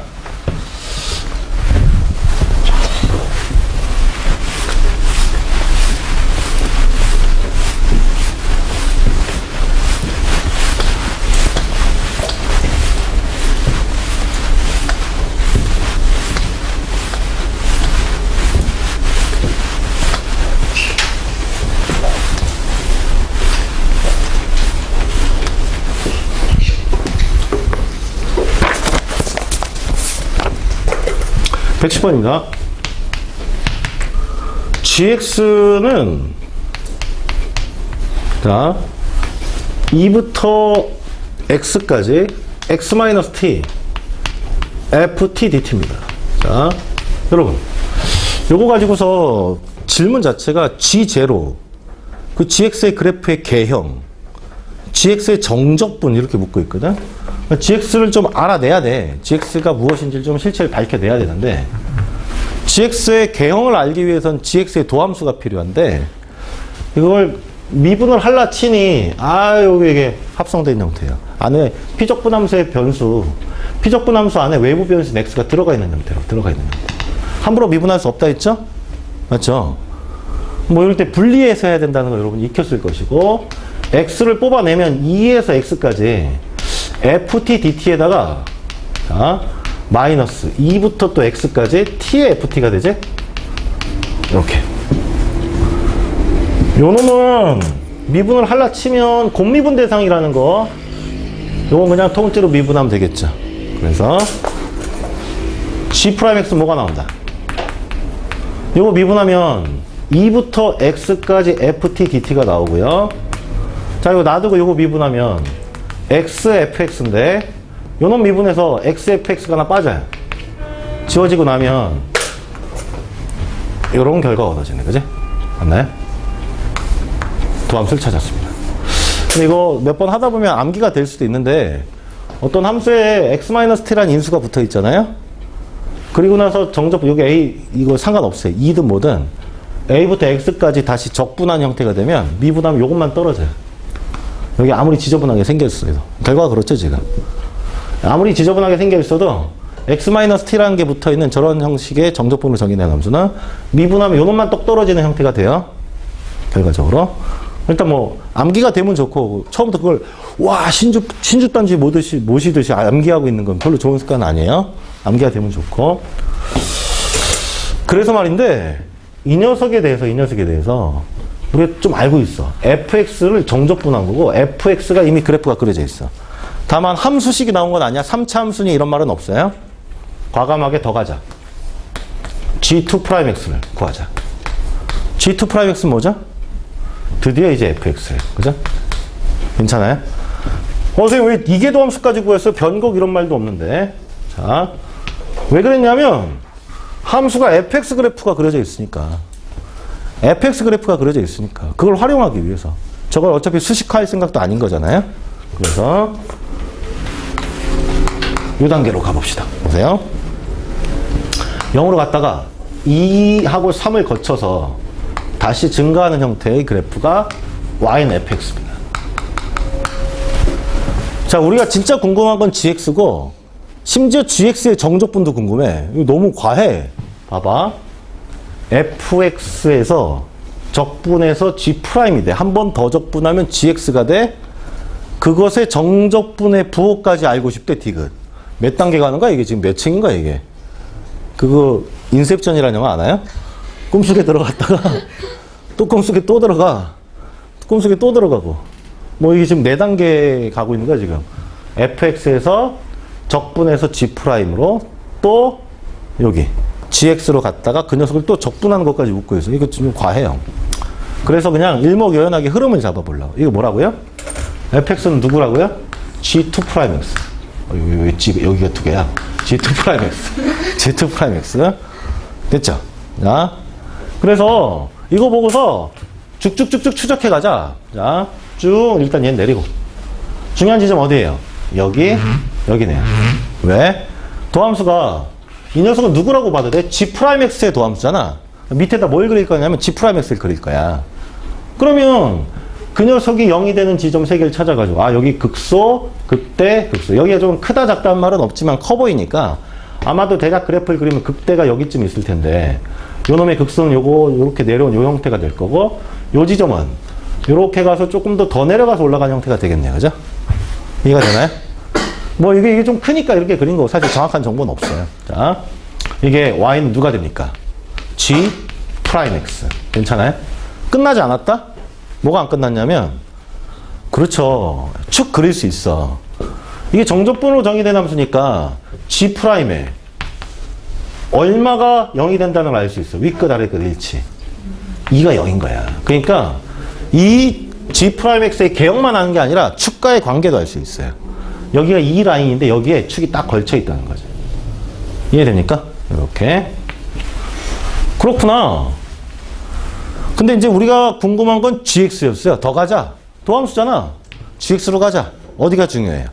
(110번입니다) gx는 자 2부터 x까지 x-t ft dt입니다. 자 여러분 요거 가지고서 질문 자체가 g0 그 gx의 그래프의 개형 gx의 정적분 이렇게 묻고 있거든. gx를 좀 알아내야 돼. gx가 무엇인지를 좀 실체를 밝혀내야 되는데 gx의 개형을 알기 위해선 gx의 도함수가 필요한데 이걸 미분을 할라 치니 여기 이게 합성된 형태예요. 안에 피적분 함수의 변수 피적분 함수 안에 외부 변수인 x가 들어가 있는 형태로 들어가 있는 형태. 함부로 미분할 수 없다 했죠? 맞죠? 뭐 이럴 때 분리해서 해야 된다는 거 여러분 익혔을 것이고 x를 뽑아내면 2에서 x까지 ft dt에다가 자, 마이너스 2부터 또 x까지 t의 ft가 되지? 이렇게 요 놈은 미분을 할라 치면 곱미분 대상이라는 거 요건 그냥 통째로 미분하면 되겠죠. 그래서 g'x 뭐가 나온다? 요거 미분하면 2부터 x까지 ft dt가 나오고요. 자 이거 놔두고 요거 미분하면 xfx인데 요놈 미분해서 xfx가 하나 빠져요. 지워지고 나면 요런 결과가 얻어지네. 그지? 맞나요? 도함수를 찾았습니다. 근데 이거 몇 번 하다 보면 암기가 될 수도 있는데 어떤 함수에 x-t라는 인수가 붙어 있잖아요. 그리고 나서 정적 여기 a 이거 상관없어요. 2든 뭐든 a부터 x까지 다시 적분한 형태가 되면 미분하면 요것만 떨어져요. 여기 아무리 지저분하게 생겼어도 결과가 그렇죠. 지금 아무리 지저분하게 생겨있어도 x-t라는 게 붙어있는 저런 형식의 정적분으로 정의된 함수는 미분하면 요놈만 똑 떨어지는 형태가 돼요. 결과적으로 일단 뭐 암기가 되면 좋고 처음부터 그걸 와 신주단지 모시듯이 암기하고 있는 건 별로 좋은 습관 아니에요. 암기가 되면 좋고. 그래서 말인데 이 녀석에 대해서 우리가 좀 알고 있어. fx를 정적분한 거고 fx가 이미 그래프가 그려져 있어. 다만 함수식이 나온 건 아니야. 3차 함수니 이런 말은 없어요. 과감하게 더 가자. g2'x를 구하자. g2'x는 뭐죠? 드디어 이제 fx예요. 그죠? 괜찮아요? 선생님 왜 이계도함수까지 구했어요? 변곡 이런 말도 없는데. 자, 왜 그랬냐면 함수가 fx 그래프가 그려져 있으니까. fx 그래프가 그려져 있으니까. 그걸 활용하기 위해서. 저걸 어차피 수식화할 생각도 아닌 거잖아요. 그래서 이 단계로 가봅시다. 보세요. 0으로 갔다가 2하고 3을 거쳐서 다시 증가하는 형태의 그래프가 y는 fx입니다. 자, 우리가 진짜 궁금한 건 gx고 심지어 gx의 정적분도 궁금해. 이거 너무 과해. 봐봐. fx에서 적분해서 g'이 돼. 한 번 더 적분하면 gx가 돼. 그것의 정적분의 부호까지 알고 싶대, 디귿. 몇 단계 가는 거야? 이게 지금 몇 층인가, 이게? 그거, 인셉션이라는 영화 아나요? 꿈속에 들어갔다가, 또 꿈속에 또 들어가. 꿈속에 또 들어가고. 뭐, 이게 지금 4단계 가고 있는 거야, 지금. fx에서 적분해서 g'으로 또, 여기. gx로 갔다가 그 녀석을 또 적분하는 것까지 묻고 있어. 이거 좀 과해요. 그래서 그냥 일목요연하게 흐름을 잡아보려고. 이거 뭐라고요? fx는 누구라고요? g2'x. 여기가 두 개야. g2'x. g2'x. 됐죠? 자. 그래서 이거 보고서 쭉쭉쭉쭉 추적해 가자. 자. 쭉 일단 얘는 내리고. 중요한 지점 어디예요? 여기, 여기네요. 왜? 도함수가 이 녀석은 누구라고 봐도 돼? g'x의 도함수잖아. 밑에다 뭘 그릴 거냐면 g'x를 그릴 거야. 그러면 그 녀석이 0이 되는 지점 3개를 찾아가지고 아 여기 극소, 극대, 극소. 여기가 좀 크다 작다는 말은 없지만 커 보이니까 아마도 대략 그래프를 그리면 극대가 여기쯤 있을 텐데 요 놈의 극소는 요거 요렇게 내려온 요 형태가 될 거고 요 지점은 요렇게 가서 조금 더 내려가서 올라가는 형태가 되겠네요. 그죠? 이해가 되나요? 뭐 이게 좀 크니까 이렇게 그린 거고 사실 정확한 정보는 없어요. 자, 이게 y는 누가 됩니까? g'x. 괜찮아요? 끝나지 않았다? 뭐가 안 끝났냐면 그렇죠. 축 그릴 수 있어. 이게 정적분으로 정의된 함수니까 g'에 얼마가 0이 된다는 걸 알 수 있어. 윗끝 아래끝 일치. 2가 0인 거야. 그러니까 이 g'x의 개형만 하는 게 아니라 축과의 관계도 알 수 있어요. 여기가 이 라인인데 여기에 축이 딱 걸쳐 있다는 거죠. 이해됩니까? 이렇게. 그렇구나. 근데 이제 우리가 궁금한 건 gx였어요. 더 가자. 도함수잖아. gx로 가자. 어디가 중요해요?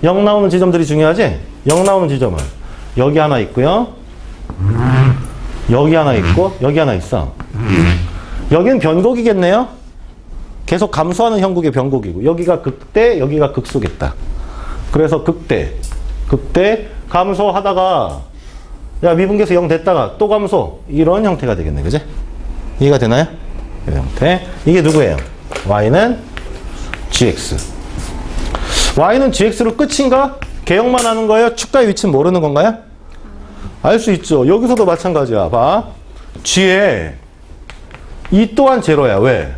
0 나오는 지점들이 중요하지? 0 나오는 지점은 여기 하나 있고요. 여기 하나 있고 여기 하나 있어. 여기는 변곡이겠네요. 계속 감소하는 형국의 변곡이고 여기가 극대, 여기가 극소겠다. 그래서 극대 감소하다가 야 미분계수 0 됐다가 또 감소 이런 형태가 되겠네. 그지? 이해가 되나요? 이 형태. 이게 누구예요? y는 gx. y는 gx로 끝인가? 개형만 하는 거예요? 축가의 위치는 모르는 건가요? 알 수 있죠. 여기서도 마찬가지야. 봐. g에 이 또한 제로야. 왜?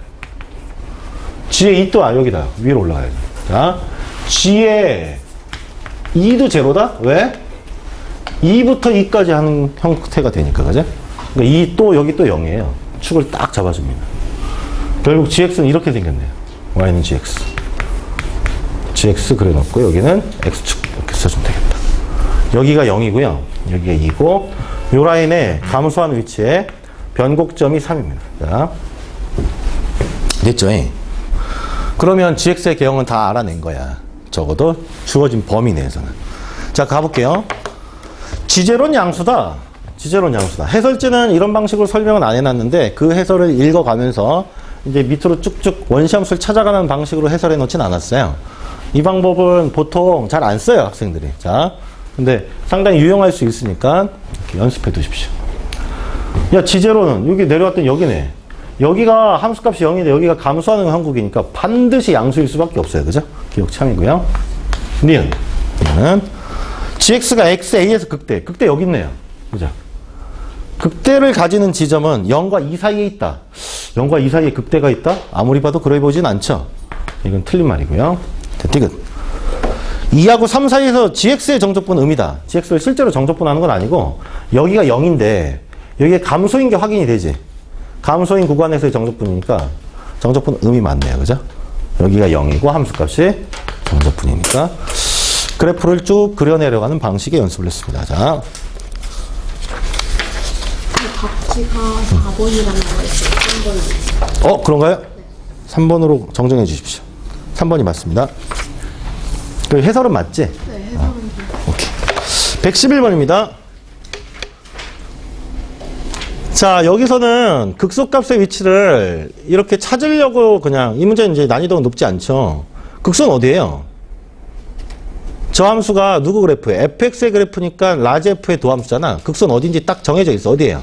g에 2 또한 여기다 위로 올라가야지. 자, g에 2도 제로다? 왜? 2부터 2까지 하는 형태가 되니까, 그죠? 그러니까 2 또 여기 또 0이에요. 축을 딱 잡아줍니다. 결국 gx는 이렇게 생겼네요. y는 gx. gx 그려놓고 여기는 x축 이렇게 써주면 되겠다. 여기가 0이고요. 여기가 2고 요 라인에 감소하는 위치에 변곡점이 3입니다. 자, 됐죠? 그러면 gx의 개형은 다 알아낸 거야. 적어도 주어진 범위 내에서는. 자, 가볼게요. 지제론 양수다. 지제론 양수다. 해설지는 이런 방식으로 설명은 안 해놨는데 그 해설을 읽어가면서 이제 밑으로 쭉쭉 원시함수를 찾아가는 방식으로 해설해 놓진 않았어요. 이 방법은 보통 잘 안 써요, 학생들이. 자, 근데 상당히 유용할 수 있으니까 이렇게 연습해 두십시오. 야, 지제로는 여기 내려왔더니 여기네. 여기가 함수값이 0인데 여기가 감소하는 한국이니까 반드시 양수일 수밖에 없어요. 그죠? 기억 참이고요. 니은. 니은. gx가 xa에서 극대. 극대 여기 있네요. 그죠? 극대를 가지는 지점은 0과 2 사이에 있다. 0과 2 사이에 극대가 있다? 아무리 봐도 그래 보진 않죠. 이건 틀린 말이고요. 자, 디귿. 2하고 3 사이에서 gx의 정적분 음이다. gx를 실제로 정적분하는 건 아니고 여기가 0인데 여기에 감소인 게 확인이 되지. 감소인 구간에서의 정적분이니까 정적분 음이 맞네요. 그죠? 여기가 0이고 함수값이 정적분이니까 그래프를 쭉 그려내려가는 방식의 연습을 했습니다. 자, 각지가 4번이라는 거 있어요. 3번이. 그런가요? 3번으로 정정해 주십시오. 3번이 맞습니다. 그 해설은 맞지? 네, 해설은 오케이. 111번입니다. 자, 여기서는 극소값의 위치를 이렇게 찾으려고 그냥, 이 문제는 이제 난이도가 높지 않죠. 극소는 어디예요? 저 함수가 누구 그래프예요? fx의 그래프니까 라지 f의 도함수잖아. 극소는 어딘지 딱 정해져 있어. 어디예요?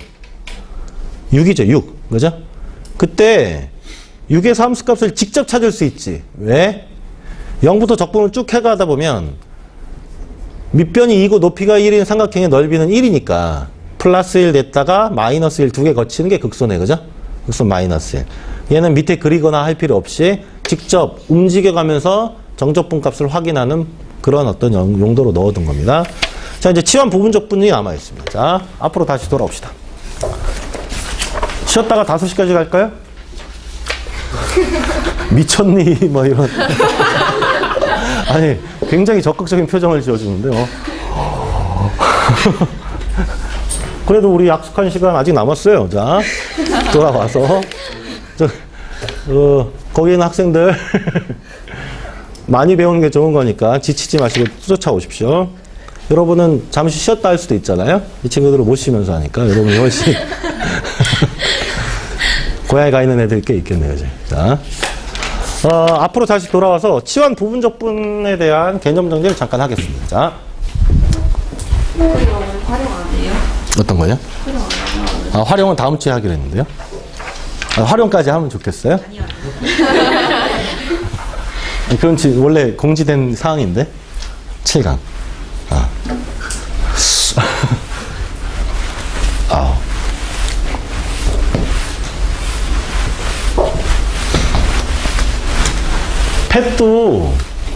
6이죠, 6. 그죠? 그때 6에서 함수값을 직접 찾을 수 있지. 왜? 0부터 적분을 쭉 해가다 보면 밑변이 2고 높이가 1인 삼각형의 넓이는 1이니까 플러스 1 됐다가 마이너스 1 두 개 거치는 게 극소네. 그죠? 극소 마이너스 1. 얘는 밑에 그리거나 할 필요 없이 직접 움직여가면서 정적분 값을 확인하는 그런 어떤 용도로 넣어둔 겁니다. 자, 이제 치환 부분적분이 남아있습니다. 자, 앞으로 다시 돌아옵시다. 쉬었다가 5시까지 갈까요? 미쳤니? 뭐 이런. 아니, 굉장히 적극적인 표정을 지어주는데요. 그래도 우리 약속한 시간 아직 남았어요. 자, 돌아와서. 거기 있는 학생들. 많이 배우는 게 좋은 거니까 지치지 마시고 쫓아오십시오. 여러분은 잠시 쉬었다 할 수도 있잖아요. 이 친구들은 못 쉬면서 하니까 여러분이 훨씬 고향에 가 있는 애들 꽤 있겠네요. 이제. 자, 앞으로 다시 돌아와서 치환 부분적분에 대한 개념 정리를 잠깐 하겠습니다. 자, 이거 활용 안 해요? 어떤 거요? 활용 안 하면 활용은 다음 주에 하기로 했는데요. 활용까지 하면 좋겠어요? 아니요. 그건 원래 공지된 사항인데 7강.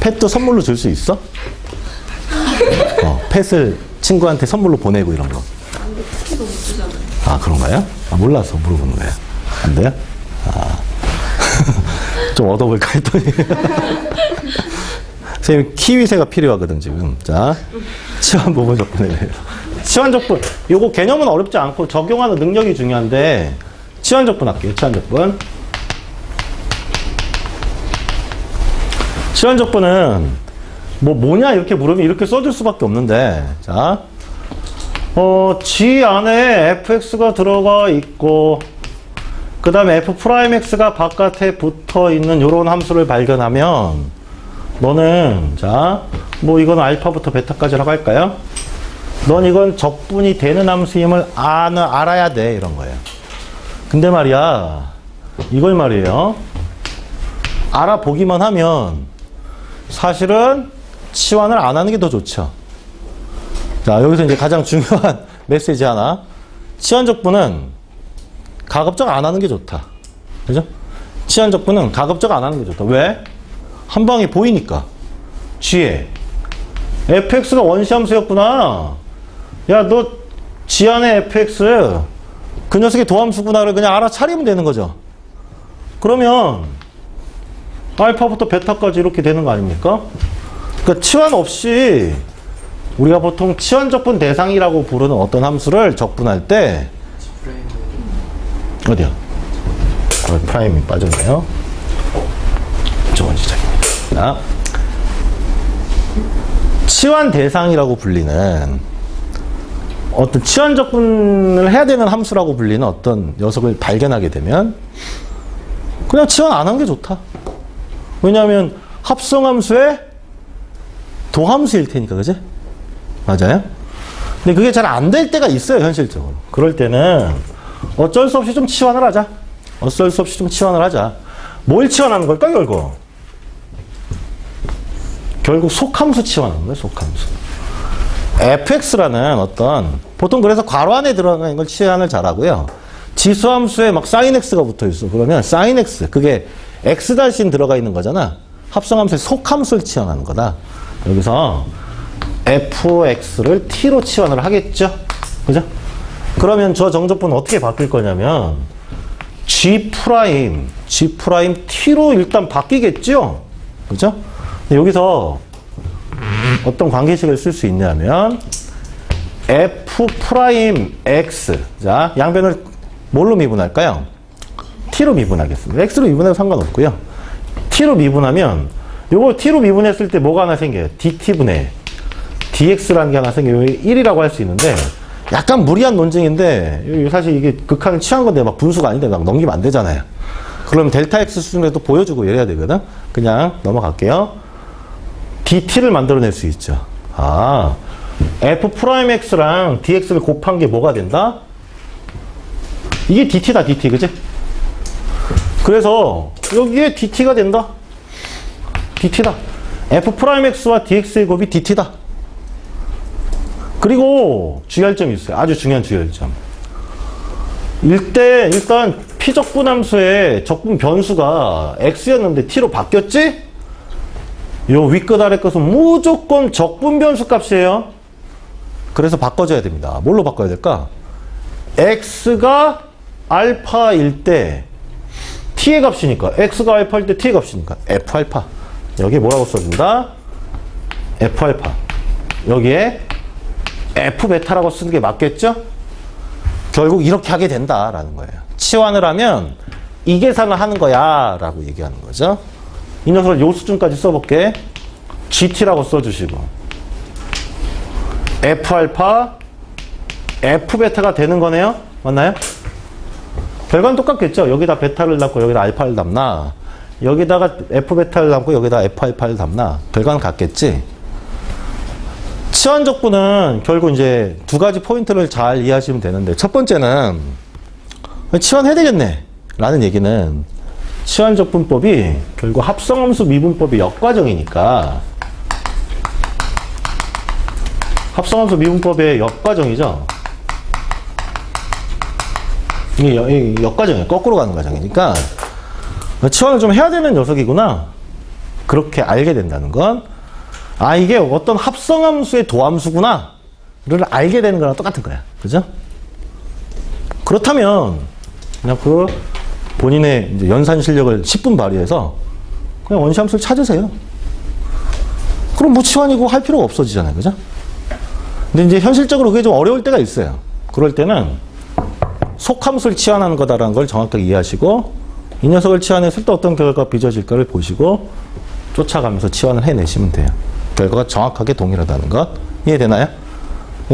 펫도 선물로 줄 수 있어? 펫을 친구한테 선물로 보내고 이런 거. 근데 쿠키도 못 주잖아요. 그런가요? 몰라서 물어보는 거예요. 안 돼요? 좀 얻어볼까 했더니. 선생님, 키위새가 필요하거든, 지금. 자, 치환 부분 적분에 대해서. 치환 적분. 요거 개념은 어렵지 않고 적용하는 능력이 중요한데, 치환 적분 할게요, 치환 적분. 치환 적분은, 뭐냐, 이렇게 물으면 이렇게 써줄 수밖에 없는데, 자, G 안에 fx가 들어가 있고, 그 다음에 f'x가 바깥에 붙어 있는 요런 함수를 발견하면 너는 자, 이건 알파부터 베타까지라고 할까요? 넌 이건 적분이 되는 함수임을 알아야 돼. 이런 거예요. 근데 말이야, 이걸 말이에요. 알아보기만 하면 사실은 치환을 안 하는 게 더 좋죠. 자, 여기서 이제 가장 중요한 메시지 하나. 치환 적분은 가급적 안 하는 게 좋다. 그죠? 치환 적분은 가급적 안 하는 게 좋다. 왜? 한 방에 보이니까. G에. fx가 원시함수였구나. 야, 너 G 안에 fx 그 녀석의 도함수구나를 그냥 알아차리면 되는 거죠. 그러면 알파부터 베타까지 이렇게 되는 거 아닙니까? 그러니까 치환 없이 우리가 보통 치환 적분 대상이라고 부르는 어떤 함수를 적분할 때 어디야? 프라임이 빠졌네요. 좋은 지적입니다. 치환 대상이라고 불리는 어떤 치환 적분을 해야 되는 함수라고 불리는 어떤 녀석을 발견하게 되면 그냥 치환 안 하는 게 좋다. 왜냐하면 합성함수의 도함수일 테니까, 그지? 맞아요? 근데 그게 잘 안 될 때가 있어요, 현실적으로. 그럴 때는 어쩔 수 없이 좀 치환을 하자. 어쩔 수 없이 좀 치환을 하자. 뭘 치환하는 걸까, 결국 속함수 치환하는 거예요, 속함수. fx라는 어떤, 보통 그래서 괄호 안에 들어가 있는 걸 치환을 잘하고요. 지수함수에 막 sin x가 붙어 있어. 그러면 sin x, 그게 x 달신 들어가 있는 거잖아. 합성함수의 속함수를 치환하는 거다. 여기서 fx를 t로 치환을 하겠죠? 그죠? 그러면 저 정적분은 어떻게 바뀔 거냐면 g' t로 일단 바뀌겠죠? 그죠? 근데 여기서 어떤 관계식을 쓸 수 있냐면 f'x, 자, 양변을 뭘로 미분할까요? t로 미분하겠습니다. x로 미분해도 상관없고요. t로 미분하면 요거 t로 미분했을 때 뭐가 하나 생겨요? dt분의 dx라는 게 하나 생겨요. 1이라고 할 수 있는데 약간 무리한 논증인데 사실 이게 극한을 취한 건데 막 분수가 아닌데 막 넘기면 안 되잖아요. 그러면 델타 x 수준에도 보여주고 이래야 되거든. 그냥 넘어갈게요. dt를 만들어낼 수 있죠. 아, f'x랑 dx를 곱한 게 뭐가 된다? 이게 dt다, dt, 그치? 그래서 여기에 dt가 된다. dt다. f'x와 dx의 곱이 dt다. 그리고 주의할 점이 있어요. 아주 중요한 주의할 점. 일단 피적분함수의 적분 변수가 x였는데 t로 바뀌었지? 요 윗끝 아래 끝은 무조건 적분 변수 값이에요. 그래서 바꿔줘야 됩니다. 뭘로 바꿔야 될까? x가 알파일 때 t의 값이니까, x가 알파일 때 t의 값이니까 f알파. 여기에 뭐라고 써준다? f알파. 여기에 f베타라고 쓰는 게 맞겠죠? 결국 이렇게 하게 된다라는 거예요. 치환을 하면 이 계산을 하는 거야 라고 얘기하는 거죠. 이 녀석을 요 수준까지 써볼게. GT라고 써주시고 F알파 F베타가 되는 거네요. 맞나요? 결과는 똑같겠죠. 여기다 베타를 담고 여기다 알파를 담나, 여기다가 F베타를 담고 여기다 F알파를 담나, 결과는 같겠지. 치환적분은 결국 이제 두 가지 포인트를 잘 이해하시면 되는데, 첫 번째는 치환해야 되겠네 라는 얘기는 치환적분법이 결국 합성함수 미분법의 역과정이니까, 합성함수 미분법의 역과정이죠. 이게 역과정이에요. 거꾸로 가는 과정이니까 치환을 좀 해야 되는 녀석이구나, 그렇게 알게 된다는 건, 아, 이게 어떤 합성함수의 도함수구나 를 알게 되는 거랑 똑같은 거야. 그죠? 그렇다면 그냥 그 본인의 이제 연산 실력을 10분 발휘해서 그냥 원시함수를 찾으세요. 그럼 뭐 치환이고 할 필요가 없어지잖아요. 그죠? 근데 이제 현실적으로 그게 좀 어려울 때가 있어요. 그럴 때는 속함수를 치환하는 거다라는 걸 정확하게 이해하시고, 이 녀석을 치환했을 때 어떤 결과가 빚어질까를 보시고 쫓아가면서 치환을 해내시면 돼요. 결과가 정확하게 동일하다는 것 이해되나요?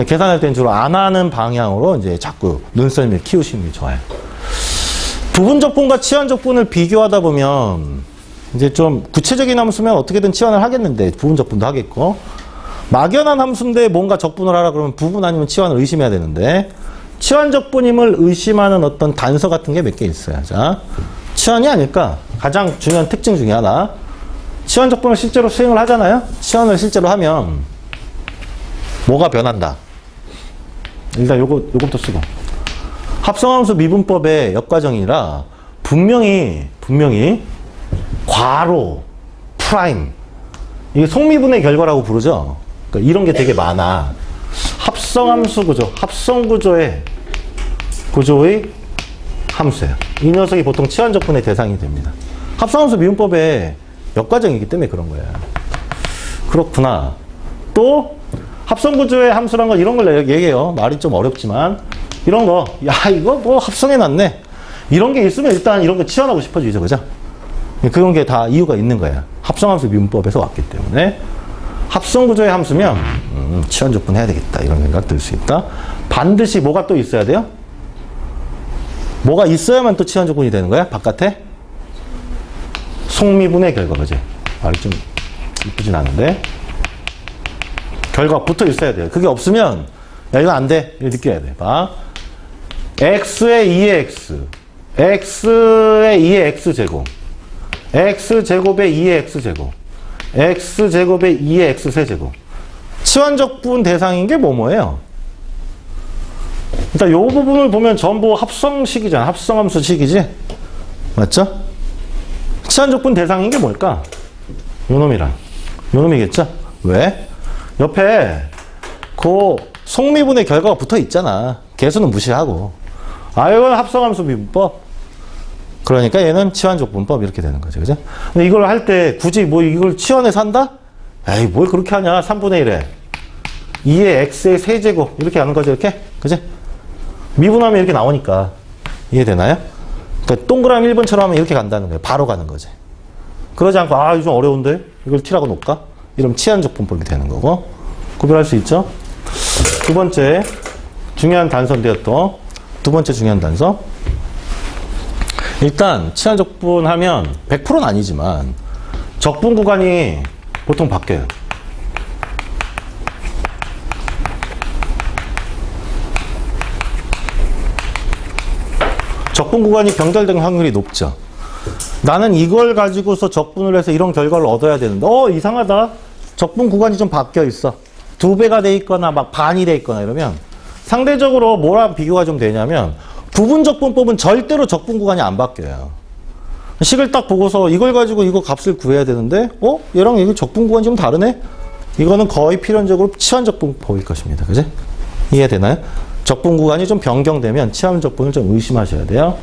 계산할 때는 주로 안 하는 방향으로 이제 자꾸 눈썰미를 키우시는 게 좋아요. 부분적분과 치환적분을 비교하다 보면 이제 좀 구체적인 함수면 어떻게든 치환을 하겠는데 부분적분도 하겠고, 막연한 함수인데 뭔가 적분을 하라 그러면 부분 아니면 치환을 의심해야 되는데, 치환적분임을 의심하는 어떤 단서 같은 게 몇 개 있어요. 자, 치환이 아닐까? 가장 중요한 특징 중에 하나. 치환적분을 실제로 수행을 하잖아요. 치환을 실제로 하면 뭐가 변한다. 일단 요것부터 쓰고, 합성함수 미분법의 역과정이라 분명히 괄호, 프라임, 이게 속미분의 결과라고 부르죠. 그러니까 이런 게 되게 많아. 합성함수 구조, 합성구조의 함수예요. 이 녀석이 보통 치환적분의 대상이 됩니다. 합성함수 미분법의 역과정이기 때문에 그런 거야. 그렇구나. 또 합성구조의 함수란 건 이런 걸 얘기해요. 말이 좀 어렵지만 이런 거, 야 이거 뭐 합성해놨네, 이런 게 있으면 일단 이런 거 치환하고 싶어지죠. 그죠? 그런 게 다 이유가 있는 거야. 합성함수 미분법에서 왔기 때문에. 합성구조의 함수면 치환적분 해야 되겠다 이런 생각 들 수 있다. 반드시 뭐가 또 있어야 돼요? 뭐가 있어야만 또 치환적분이 되는 거야? 바깥에? 속미분의 결과. 그지? 말이 좀 이쁘진 않은데 결과 붙어 있어야 돼요. 그게 없으면 야 이거 안 돼, 이거 느껴야 돼. 봐, x의 2의 x x의 2의 x제곱, x제곱의 2의 x제곱, x제곱의 2의 x세제곱. 치환적분 대상인 게 뭐뭐예요? 일단 요 부분을 보면 전부 합성식이잖아. 합성함수식이지? 맞죠? 치환적분 대상인 게 뭘까? 요 놈이랑 요 놈이겠죠? 왜? 옆에 그 속미분의 결과가 붙어 있잖아. 개수는 무시하고. 아, 이건 합성함수 미분법. 그러니까 얘는 치환적분법 이렇게 되는 거죠. 그죠? 근데 이걸 할 때 굳이 뭐 이걸 치환해서 한다? 에이, 뭘 그렇게 하냐. 3분의 1에 2의 x의 세제곱 이렇게 하는 거죠. 이렇게. 그지? 미분하면 이렇게 나오니까. 이해되나요? 그러니까 동그라미 1번처럼 하면 이렇게 간다는 거예요. 바로 가는 거지. 그러지 않고 아, 이거 좀 어려운데? 이걸 t라고 놓을까? 이러면 치환적분법이 되는 거고. 구별할 수 있죠? 두 번째 중요한 단서인데요. 또 두 번째 중요한 단서. 일단 치환적분 하면 100%는 아니지만 적분 구간이 보통 바뀌어요. 적분 구간이 변결된 확률이 높죠. 나는 이걸 가지고서 적분을 해서 이런 결과를 얻어야 되는데 이상하다. 적분 구간이 좀 바뀌어 있어. 2배가 돼 있거나 막 반이 돼 있거나 이러면 상대적으로 뭐랑 비교가 좀 되냐면 부분적분법은 절대로 적분 구간이 안 바뀌어요. 식을 딱 보고서 이걸 가지고 이거 값을 구해야 되는데 얘랑 이거 적분 구간이 좀 다르네? 이거는 거의 필연적으로 치환적분법일 것입니다. 그지? 이해되나요? 적분 구간이 좀 변경되면 치환적분을 좀 의심하셔야 돼요.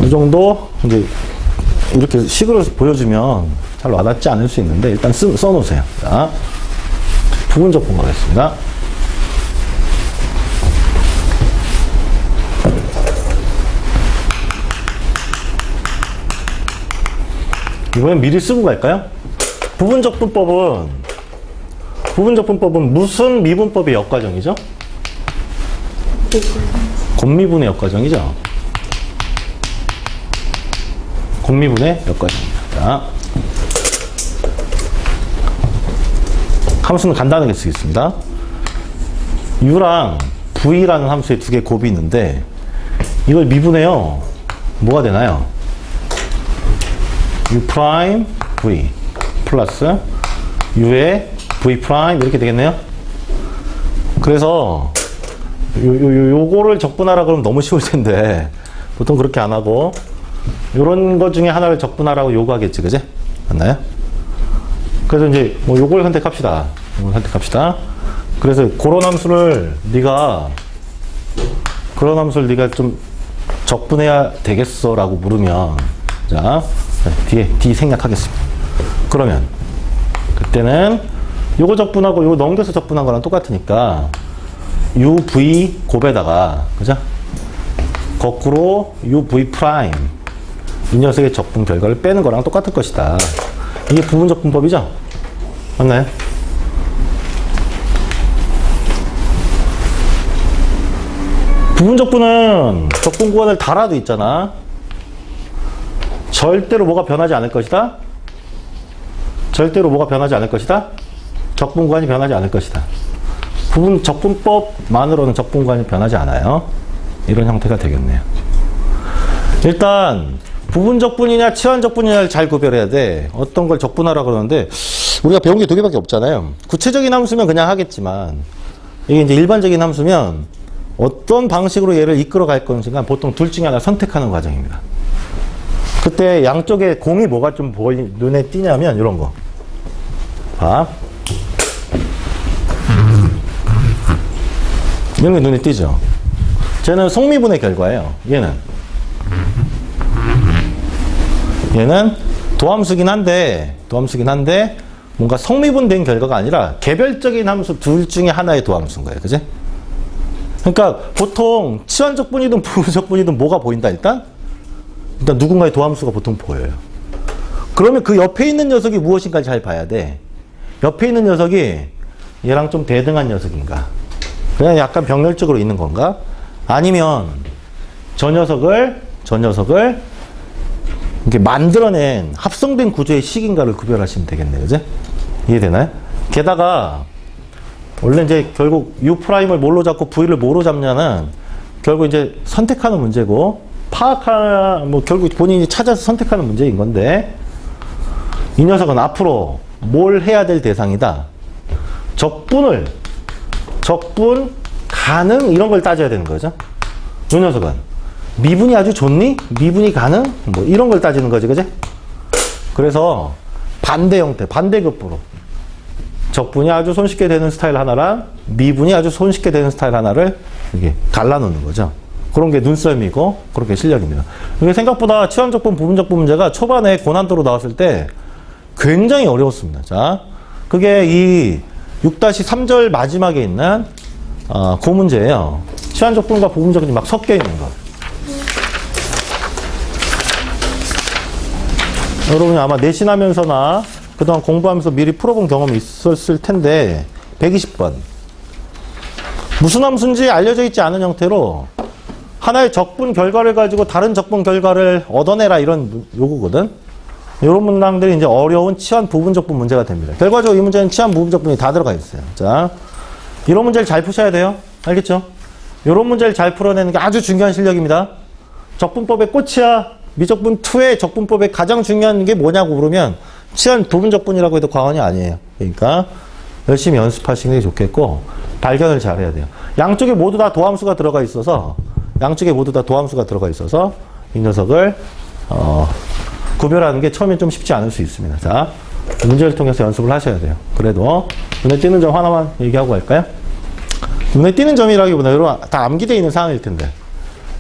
이 정도 이제 이렇게 식으로 보여주면 잘 와닿지 않을 수 있는데 일단 써놓으세요. 자, 부분적분 가겠습니다. 이번엔 미리 쓰고 갈까요? 부분적분법은 무슨 미분법의 역과정이죠? 곱미분의 역과정이죠? 곱미분의 역과정입니다. 자, 함수는 간단하게 쓰겠습니다. u랑 v라는 함수에 두 개의 곱이 있는데 이걸 미분해요. 뭐가 되나요? u 프라임 v 플러스 u의 v 프라임 이렇게 되겠네요. 그래서 요거를 적분하라 그러면 너무 쉬울 텐데 보통 그렇게 안 하고 요런 것 중에 하나를 적분하라고 요구하겠지, 그지? 맞나요? 그래서 이제 뭐 요걸 선택합시다. 요걸 선택합시다. 그래서 그런 함수를 네가 좀 적분해야 되겠어 라고 물으면 자, 뒤에 생략하겠습니다. 그러면 그때는 요거 적분하고 요거 넘겨서 적분한 거랑 똑같으니까 uv 곱에다가 그죠? 거꾸로 uv 프라임 이 녀석의 적분 결과를 빼는 거랑 똑같을 것이다. 이게 부분적분법이죠? 맞나요? 부분적분은 적분 구간을 달아도 있잖아. 절대로 뭐가 변하지 않을 것이다? 절대로 뭐가 변하지 않을 것이다? 적분 구간이 변하지 않을 것이다. 적분법만으로는 적분 구간이 변하지 않아요. 이런 형태가 되겠네요. 일단 부분적분이냐 치환적분이냐를 잘 구별해야 돼. 어떤 걸 적분하라 그러는데 우리가 배운 게 두 개밖에 없잖아요. 구체적인 함수면 그냥 하겠지만 이게 이제 일반적인 함수면 어떤 방식으로 얘를 이끌어 갈 건지가 보통 둘 중에 하나 선택하는 과정입니다. 그때 양쪽에 공이 뭐가 좀 눈에 띄냐면 이런 거. 봐. 이런 게 눈에 띄죠. 쟤는 속미분의 결과예요. 얘는 도함수긴 한데 뭔가 속미분된 결과가 아니라 개별적인 함수 둘 중에 하나의 도함수인 거예요. 그지? 그러니까 보통 치환적분이든 부분적분이든 뭐가 보인다 일단 누군가의 도함수가 보통 보여요. 그러면 그 옆에 있는 녀석이 무엇인가 잘 봐야 돼. 옆에 있는 녀석이 얘랑 좀 대등한 녀석인가? 그냥 약간 병렬적으로 있는 건가? 아니면 저 녀석을 이렇게 만들어낸 합성된 구조의 식인가를 구별하시면 되겠네요. 그죠? 이해되나요? 게다가 원래 이제 결국 U''을 뭘로 잡고 V를 뭐로 잡냐는 결국 이제 선택하는 문제고, 결국 본인이 찾아서 선택하는 문제인 건데, 이 녀석은 앞으로 뭘 해야 될 대상이다. 적분, 가능, 이런 걸 따져야 되는 거죠. 이 녀석은 미분이 아주 좋니? 미분이 가능? 뭐 이런 걸 따지는 거지, 그지? 그래서 반대 형태, 반대급부로 적분이 아주 손쉽게 되는 스타일 하나랑 미분이 아주 손쉽게 되는 스타일 하나를 이렇게 갈라놓는 거죠. 그런 게 눈썰미고 그런 게 실력입니다. 이게 생각보다 치환적분, 부분적분 문제가 초반에 고난도로 나왔을 때 굉장히 어려웠습니다. 자, 그게 이 6-3절 마지막에 있는 그 문제예요. 치환적분과 부분적분이 막 섞여 있는 거. 여러분이 아마 내신하면서나 그동안 공부하면서 미리 풀어본 경험이 있었을 텐데 120번 무슨 함수인지 알려져 있지 않은 형태로 하나의 적분 결과를 가지고 다른 적분 결과를 얻어내라 이런 요구거든. 이런 문항들이 이제 어려운 치환 부분적분 문제가 됩니다. 결과적으로 이 문제는 치환 부분적분이 다 들어가 있어요. 자, 이런 문제를 잘 푸셔야 돼요. 알겠죠? 이런 문제를 잘 풀어내는 게 아주 중요한 실력입니다. 적분법의 꽃이야. 미적분 2의 적분법의 가장 중요한 게 뭐냐고 물으면 치환 부분적분이라고 해도 과언이 아니에요. 그러니까 열심히 연습하시는 게 좋겠고 발견을 잘해야 돼요. 양쪽에 모두 다 도함수가 들어가 있어서 이 녀석을 구별하는 게 처음엔 좀 쉽지 않을 수 있습니다. 자, 문제를 통해서 연습을 하셔야 돼요. 그래도 눈에 띄는 점 하나만 얘기하고 갈까요? 눈에 띄는 점이라기보다 여러분 다 암기되어 있는 사항일 텐데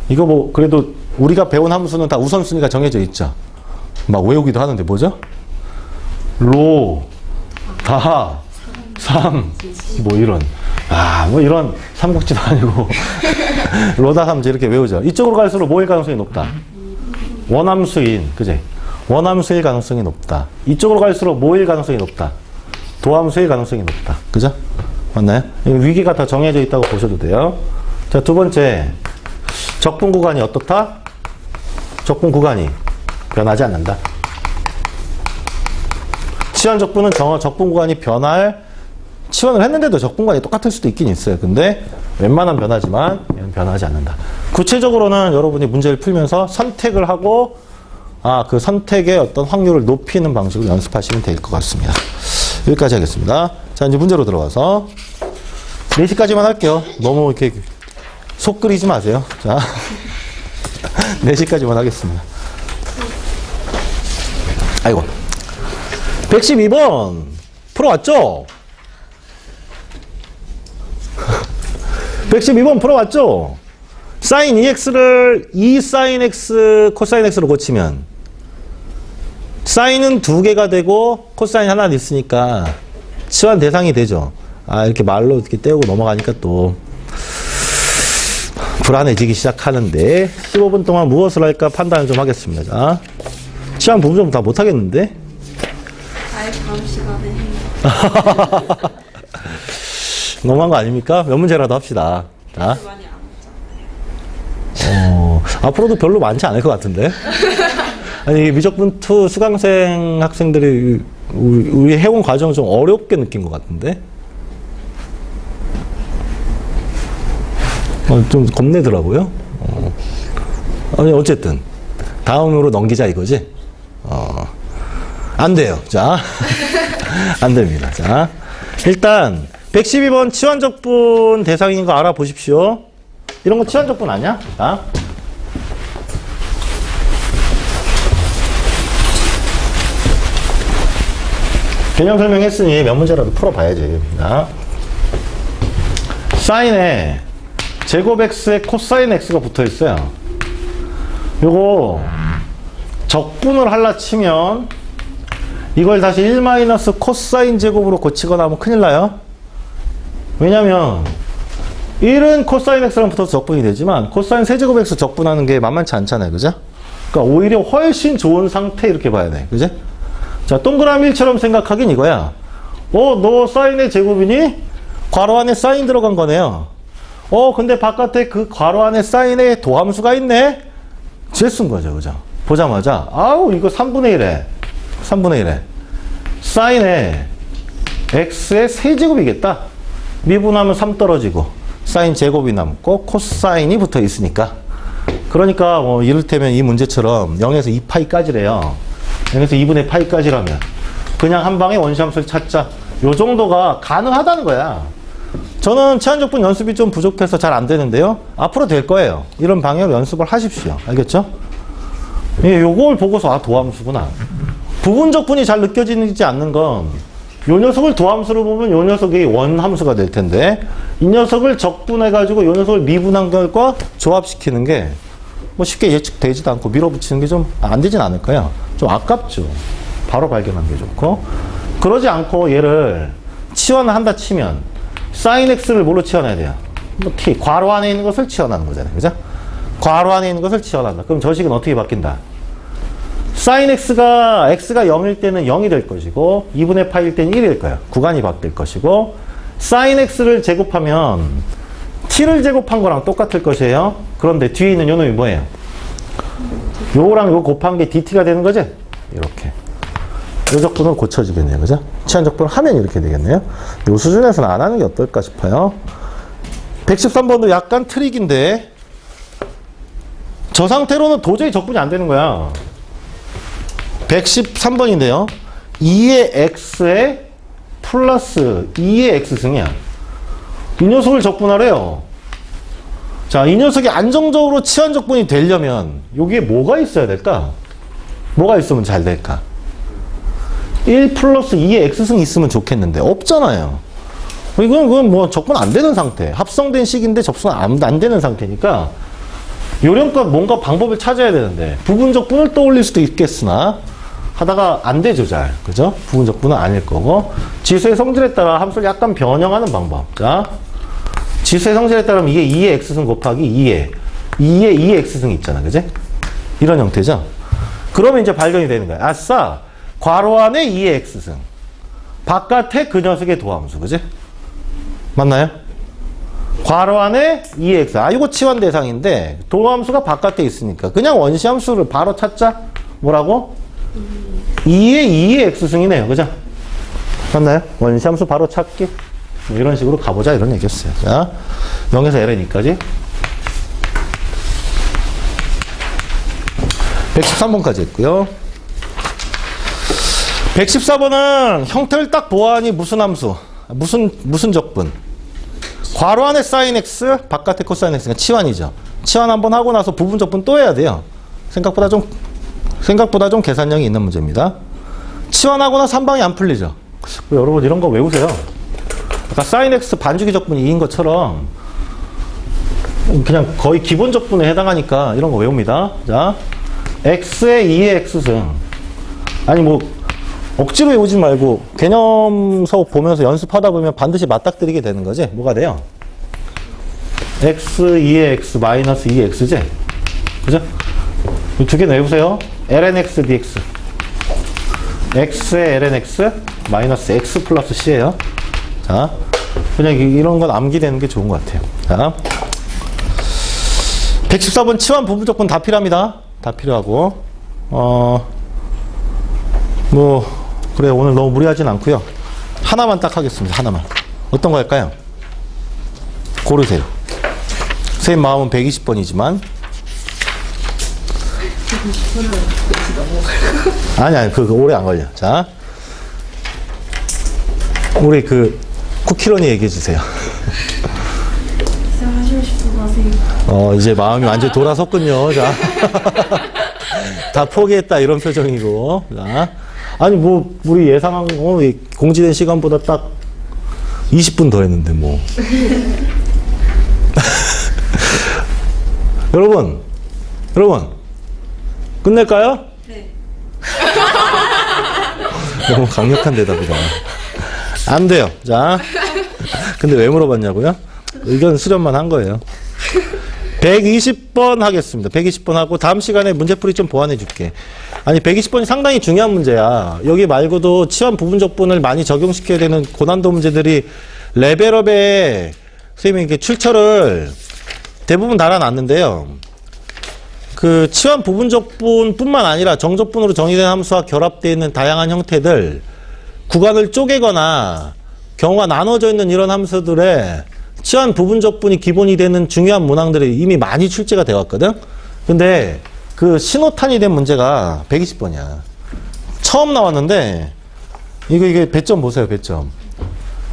이거 뭐 그래도 우리가 배운 함수는 다 우선순위가 정해져 있죠. 막 외우기도 하는데 뭐죠? 로, 다, 삼, 뭐 이런 뭐 이런 삼국지도 아니고 로다 삼지 이렇게 외우죠. 이쪽으로 갈수록 뭐일 가능성이 높다? 원함수인, 그지? 원함수일 가능성이 높다. 이쪽으로 갈수록 뭐일 가능성이 높다? 도함수일 가능성이 높다. 그죠? 맞나요? 위기가 다 정해져 있다고 보셔도 돼요. 자, 두 번째. 적분 구간이 어떻다? 적분 구간이 변하지 않는다. 치환 적분은 적분 구간이 치환을 했는데도 적분 구간이 똑같을 수도 있긴 있어요. 근데 웬만한 변하지만 변하지 않는다. 구체적으로는 여러분이 문제를 풀면서 선택을 하고 그 선택의 어떤 확률을 높이는 방식으로 연습하시면 될 것 같습니다. 여기까지 하겠습니다. 자, 이제 문제로 들어가서 4시까지만 할게요. 너무 이렇게 속 끓이지 마세요. 자, 4시까지만 하겠습니다. 아이고. 112번 풀어왔죠? 112번 풀어왔죠? sin 2x를 2sin x, 코사인 x로 고치면 사인은 2개가 되고 코사인 하나 있으니까 치환 대상이 되죠. 이렇게 말로 이렇게 떼우고 넘어가니까 또 불안해지기 시작하는데 15분 동안 무엇을 할까 판단을 좀 하겠습니다. 자, 치환 부분 좀 다 못하겠는데? 아예 다음 시간에 해요. 너무한 거 아닙니까? 몇 문제라도 합시다. 자. 많이 안 했잖아요. 앞으로도 별로 많지 않을 것 같은데? 아니, 미적분 2 수강생 학생들이 우리 해온 과정을 좀 어렵게 느낀 것 같은데? 좀 겁내더라고요. 아니, 어쨌든. 다음으로 넘기자 이거지? 안 돼요. 자. 안 됩니다. 자. 일단, 112번 치환적분 대상인 거 알아보십시오. 이런 거 치환적분 아니야? 자. 개념 설명했으니 몇 문제라도 풀어봐야지. 자. 사인에 제곱 x에 코사인 x가 붙어 있어요. 요거 적분을 할라 치면 이걸 다시 1 코사인 제곱으로 고치거나 하면 큰일 나요. 왜냐면 1은 코사인 x랑 붙어서 적분이 되지만 코사인 세제곱 x 적분하는 게 만만치 않잖아요. 그죠? 그러니까 오히려 훨씬 좋은 상태 이렇게 봐야 돼. 그죠? 자, 동그라미 1처럼 생각하긴 이거야. 너 사인의 제곱이니? 괄호 안에 사인 들어간 거네요. 근데 바깥에 그 괄호 안에 사인에 도함수가 있네? 제 쓴 거죠. 그죠? 보자마자, 이거 3분의 1에. 3분의 1에. 사인에 x의 세제곱이겠다. 미분하면 3 떨어지고. 사인 제곱이 남고 코사인이 붙어 있으니까. 그러니까 뭐 이를테면 이 문제처럼 0에서 2파이까지래요. 0에서 2분의 파이까지라면 그냥 한 방에 원시함수를 찾자. 요 정도가 가능하다는 거야. 저는 치환적분 연습이 좀 부족해서 잘 안 되는데요. 앞으로 될 거예요. 이런 방향으로 연습을 하십시오. 알겠죠? 예, 요걸 보고서 아, 도함수구나. 부분적분이 잘 느껴지지 않는 건 요 녀석을 도함수로 보면 요 녀석이 원함수가 될 텐데 이 녀석을 적분해가지고 요 녀석을 미분한 결과 조합시키는 게 뭐 쉽게 예측되지도 않고 밀어붙이는 게 좀 안 되진 않을까요? 좀 아깝죠. 바로 발견한 게 좋고. 그러지 않고 얘를 치환을 한다 치면 sin x를 뭘로 치환해야 돼요? 뭐 t, 괄호 안에 있는 것을 치환하는 거잖아요. 그죠? 괄호 안에 있는 것을 치환한다. 그럼 저 식은 어떻게 바뀐다? sin x가 0일 때는 0이 될 것이고 2분의 파일 때는 1이 될 거예요. 구간이 바뀔 것이고 sin x를 제곱하면 t를 제곱한 거랑 똑같을 것이에요. 그런데 뒤에 있는 요 놈이 뭐예요? 요거랑 요 곱한 게 dt가 되는 거지? 이렇게. 요 적분은 고쳐지겠네요. 그죠? 치환 적분을 하면 이렇게 되겠네요. 요 수준에서는 안 하는 게 어떨까 싶어요. 113번도 약간 트릭인데 저 상태로는 도저히 적분이 안 되는 거야. 113번인데요. 2의 x에 플러스 2의 x승이야. 이 녀석을 적분하래요. 자, 이 녀석이 안정적으로 치환 적분이 되려면 여기에 뭐가 있어야 될까? 뭐가 있으면 잘 될까? 1 플러스 2의 x승이 있으면 좋겠는데 없잖아요. 그건 뭐 적분 안 되는 상태. 합성된 식인데 접근 안 되는 상태니까 요령껏 뭔가 방법을 찾아야 되는데 부분적분을 떠올릴 수도 있겠으나 하다가 안 되죠, 잘. 그죠? 부분적분은 아닐 거고 지수의 성질에 따라 함수를 약간 변형하는 방법. 자, 지수의 성질에 따르면 이게 2의 x승 곱하기 2의 x승 있잖아. 그지? 이런 형태죠? 그러면 이제 발견이 되는 거야. 아싸! 괄호 안에 2의 x승. 바깥에 그 녀석의 도함수. 그지? 맞나요? 괄호 안에 2의 x. 아, 이거 치환 대상인데 도함수가 바깥에 있으니까 그냥 원시함수를 바로 찾자. 뭐라고? 2의 x승이네요. 그죠? 맞나요? 원시함수 바로 찾기. 뭐 이런 식으로 가보자 이런 얘기였어요. 자, 0에서 LN까지 113번까지 했고요. 114번은 형태를 딱 보아하니 무슨 함수? 무슨 적분? 괄호 안에 sin x, 바깥에 코사인 x가 치환이죠. 치환 한번 하고 나서 부분 적분 또 해야 돼요. 생각보다 좀 계산량이 있는 문제입니다. 치환하고 나서 한 방에 안 풀리죠. 여러분 이런 거 외우세요. 아까 sin x 반주기 적분이 2인 것처럼 그냥 거의 기본 적분에 해당하니까 이런 거 외웁니다. 자, x의 2의 x승. 아니 뭐 억지로 외우지 말고 개념서 보면서 연습하다 보면 반드시 맞닥뜨리게 되는 거지. 뭐가 돼요? x 2의 x 마이너스 2의 x지? 그죠? 이 두 개 외우세요. lnx dx. x의 lnx 마이너스 x 플러스 c예요. 자, 그냥 이런 건 암기되는 게 좋은 것 같아요. 자, 114번 치환 부분 조건 다 필요합니다. 다 필요하고 뭐 그래 오늘 너무 무리하진 않고요. 하나만 딱 하겠습니다. 하나만. 어떤 거 할까요? 고르세요. 선생님 마음은 120번이지만 아니 그거 오래 안 걸려. 자, 우리 그 쿠키런이 얘기해 주세요. 하시고 싶은 거 하세요. 이제 마음이 완전 돌아섰군요. 자, 다 포기했다 이런 표정이고. 자, 아니 뭐 우리 예상한 거 공지된 시간보다 딱 20분 더 했는데 뭐. 여러분 끝낼까요? 네. 너무 강력한 대답이다. 안 돼요. 자, 근데 왜 물어봤냐고요? 의견 수렴만 한 거예요. 120번 하겠습니다. 120번 하고 다음 시간에 문제풀이 좀 보완해 줄게. 아니 120번이 상당히 중요한 문제야. 여기 말고도 치환 부분적분을 많이 적용시켜야 되는 고난도 문제들이 레벨업에 선생님이 이렇게 출처를 대부분 달아놨는데요. 그 치환 부분적분뿐만 아니라 정적분으로 정의된 함수와 결합되어 있는 다양한 형태들, 구간을 쪼개거나 경우가 나눠져 있는 이런 함수들의 치환 부분적분이 기본이 되는 중요한 문항들이 이미 많이 출제가 되어 왔거든. 근데 그 신호탄이 된 문제가 120번이야. 처음 나왔는데 이게 배점 보세요. 배점.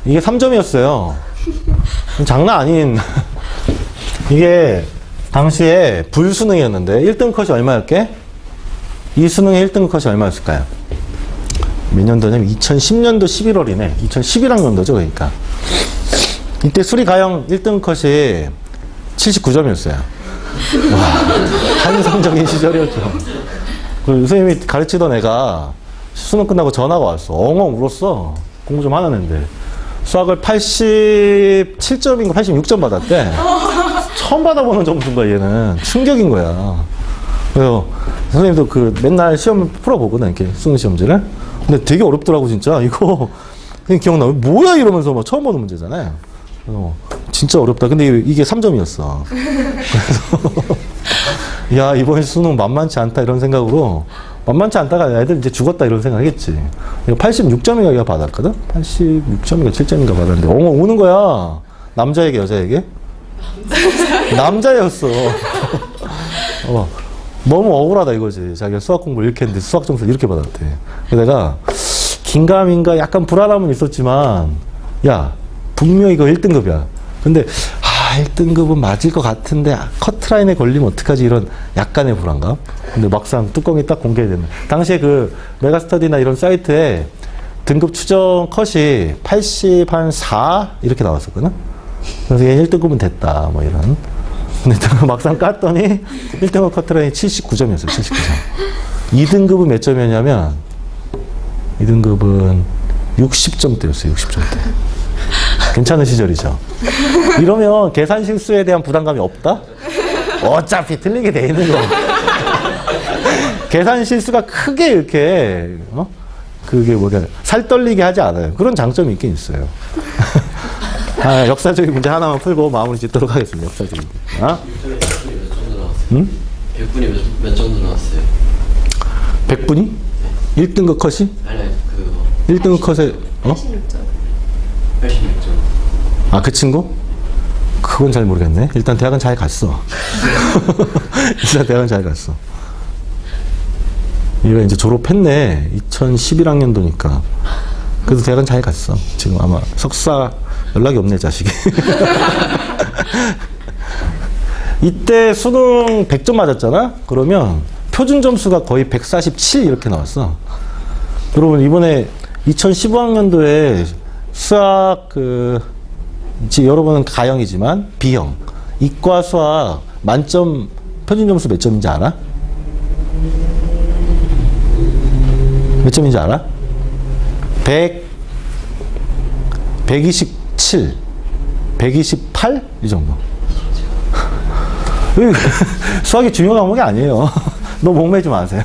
이게 3점이었어요. 장난 아닌. 이게 당시에 불수능이었는데 1등 컷이 얼마였게? 이 수능의 1등 컷이 얼마였을까요? 몇 년도냐면 2010년도 11월이네. 2011학년도죠. 그러니까. 이때 수리가형 1등 컷이 79점이었어요. 와, 환상적인 시절이었죠. 그 선생님이 가르치던 애가 수능 끝나고 전화가 왔어. 엉엉 울었어. 공부 좀 하는 애인데. 수학을 87점인가 86점 받았대. 처음 받아보는 점수인 거야, 얘는. 충격인 거야. 그래서 선생님도 그 맨날 시험을 풀어보거든, 이렇게 수능 시험지를. 근데 되게 어렵더라고, 진짜. 이거 그냥 기억나. 뭐야? 이러면서 막 처음 보는 문제잖아요. 진짜 어렵다. 근데 이게 3점이었어. 그래서 야, 이번 수능 만만치 않다 이런 생각으로 만만치 않다가 애들 이제 죽었다 이런 생각했지. 86점인가 얘가 받았거든? 86점인가 7점인가 받았는데 엉엉 우는 거야. 남자에게 여자에게? 남자였어. 너무 억울하다 이거지. 자기가 수학 공부를 이렇게 했는데 수학 점수를 이렇게 받았대. 그래서 내가 긴가민가 약간 불안함은 있었지만 야, 분명히 이거 1등급이야. 근데 1등급은 맞을 것 같은데 커트라인에 걸리면 어떡하지 이런 약간의 불안감. 근데 막상 뚜껑이 딱 공개되는 당시에 그 메가스터디나 이런 사이트에 등급 추정 컷이 84 이렇게 나왔었거든. 그래서 얘 1등급은 됐다 뭐 이런. 근데 막상 깠더니 1등급 커트라인이 79점이었어요. 79점. 2등급은 몇 점이었냐면 2등급은 60점대였어요. 60점대. 괜찮은 시절이죠. 이러면 계산 실수에 대한 부담감이 없다? 어차피 틀리게 돼 있는 거. 계산 실수가 크게 이렇게 그게 뭐냐 살 떨리게 하지 않아요. 그런 장점이 있긴 있어요. 역사적인 문제 하나만 풀고 마무리 짓도록 하겠습니다. 역사적인 문제. 100분이 몇 정도 나왔어요? 100분이? 1등급 컷이? 아니 그거 1등급 컷에 86점. 86점. 그 친구? 그건 잘 모르겠네. 일단 대학은 잘 갔어. 일단 대학은 잘 갔어. 얘가 이제 졸업했네. 2011학년도니까. 그래서 대학은 잘 갔어. 지금 아마 석사 연락이 없네, 자식이. 이때 수능 100점 맞았잖아? 그러면 표준 점수가 거의 147 이렇게 나왔어. 여러분, 이번에 2015학년도에 수학 여러분은 가형이지만 B형 이과 수학 만점 표준 점수 몇 점인지 알아? 몇 점인지 알아? 127 128 이 정도. 수학이 중요 과목이 아니에요. 너무 목매지 마세요.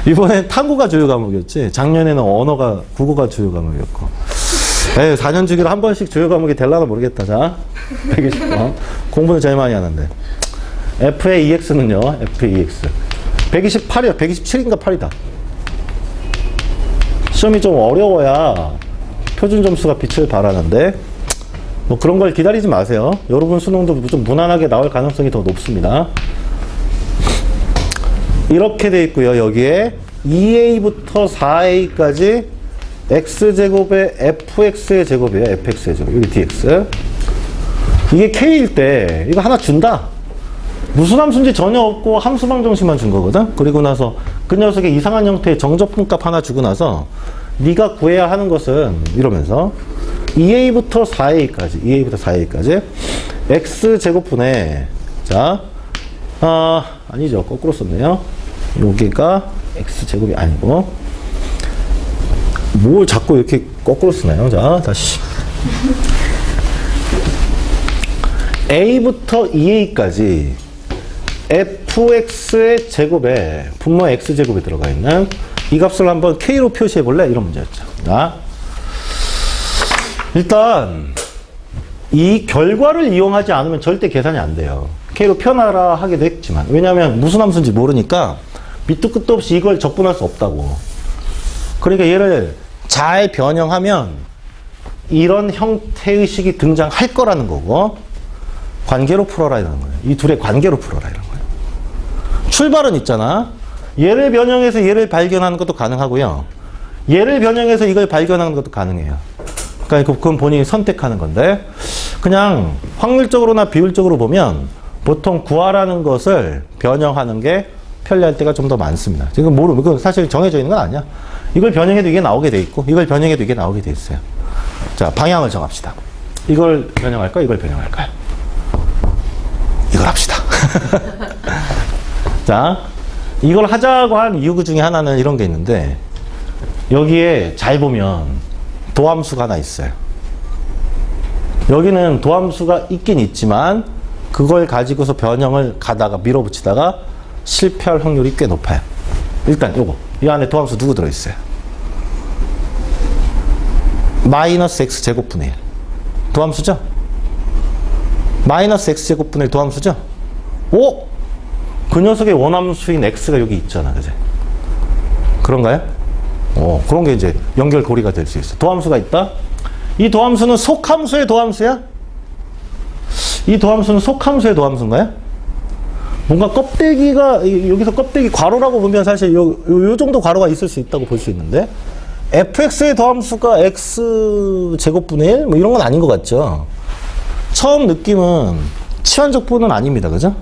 이번엔 탐구가 주요 과목이었지. 작년에는 언어가 국어가 주요 과목이었고. 4년 주기로 한 번씩 주요 과목이 될라나 모르겠다. 자, 120번. 공부는 제일 많이 하는데. F의 EX는요. F의 EX. 128이야. 127인가 8이다. 시험이 좀 어려워야 표준 점수가 빛을 발하는데 뭐 그런 걸 기다리지 마세요. 여러분 수능도 좀 무난하게 나올 가능성이 더 높습니다. 이렇게 돼 있고요. 여기에 2a부터 4a까지 x제곱의 fx의 제곱이에요. fx의 제곱. 여기 dx. 이게 k일 때 이거 하나 준다. 무슨 함수인지 전혀 없고 함수 방정식만 준 거거든. 그리고 나서 그 녀석의 이상한 형태의 정적분값 하나 주고 나서 네가 구해야 하는 것은 이러면서 2a부터 4a까지 x제곱분의 아니죠. 거꾸로 썼네요. 여기가 x제곱이 아니고 뭘 자꾸 이렇게 거꾸로 쓰나요? 자, 다시 a부터 2a까지 fx의 제곱에 분모 x제곱이 들어가 있는 이 값을 한번 k로 표시해 볼래? 이런 문제였죠. 자, 일단 이 결과를 이용하지 않으면 절대 계산이 안 돼요. k로 표현하라 하기도 했지만 왜냐하면 무슨 함수인지 모르니까 밑도 끝도 없이 이걸 적분할 수 없다고. 그러니까 얘를 잘 변형하면 이런 형태의 식이 등장할 거라는 거고, 관계로 풀어라 이런 거예요. 이 둘의 관계로 풀어라 이런 거예요. 출발은 있잖아. 얘를 변형해서 얘를 발견하는 것도 가능하고요. 얘를 변형해서 이걸 발견하는 것도 가능해요. 그러니까 그건 본인이 선택하는 건데, 그냥 확률적으로나 비율적으로 보면 보통 구하라는 것을 변형하는 게 편리할 때가 좀 더 많습니다. 지금 모르면, 그건 사실 정해져 있는 건 아니야. 이걸 변형해도 이게 나오게 돼 있고, 이걸 변형해도 이게 나오게 돼 있어요. 자, 방향을 정합시다. 이걸 변형할까? 이걸 변형할까요? 이걸 합시다. 자, 이걸 하자고 한 이유 중에 하나는 이런 게 있는데, 여기에 잘 보면 도함수가 하나 있어요. 여기는 도함수가 있긴 있지만 그걸 가지고서 변형을 가다가 밀어붙이다가 실패할 확률이 꽤 높아요. 일단 요거, 이 안에 도함수 누구 들어있어요? 마이너스 x제곱분의 1 도함수죠? 마이너스 x제곱분의 1 도함수죠? 오! 그 녀석의 원함수인 x가 여기 있잖아, 그제? 그런가요? 그런 게 이제 연결고리가 될 수 있어. 도함수가 있다? 이 도함수는 속함수의 도함수야? 이 도함수는 속함수의 도함수인가요? 뭔가 껍데기가, 여기서 껍데기 괄호라고 보면 사실 요 정도 괄호가 있을 수 있다고 볼 수 있는데, fx의 도함수가 x제곱분의 1? 뭐 이런 건 아닌 것 같죠? 처음 느낌은 치환적분은 아닙니다. 그죠?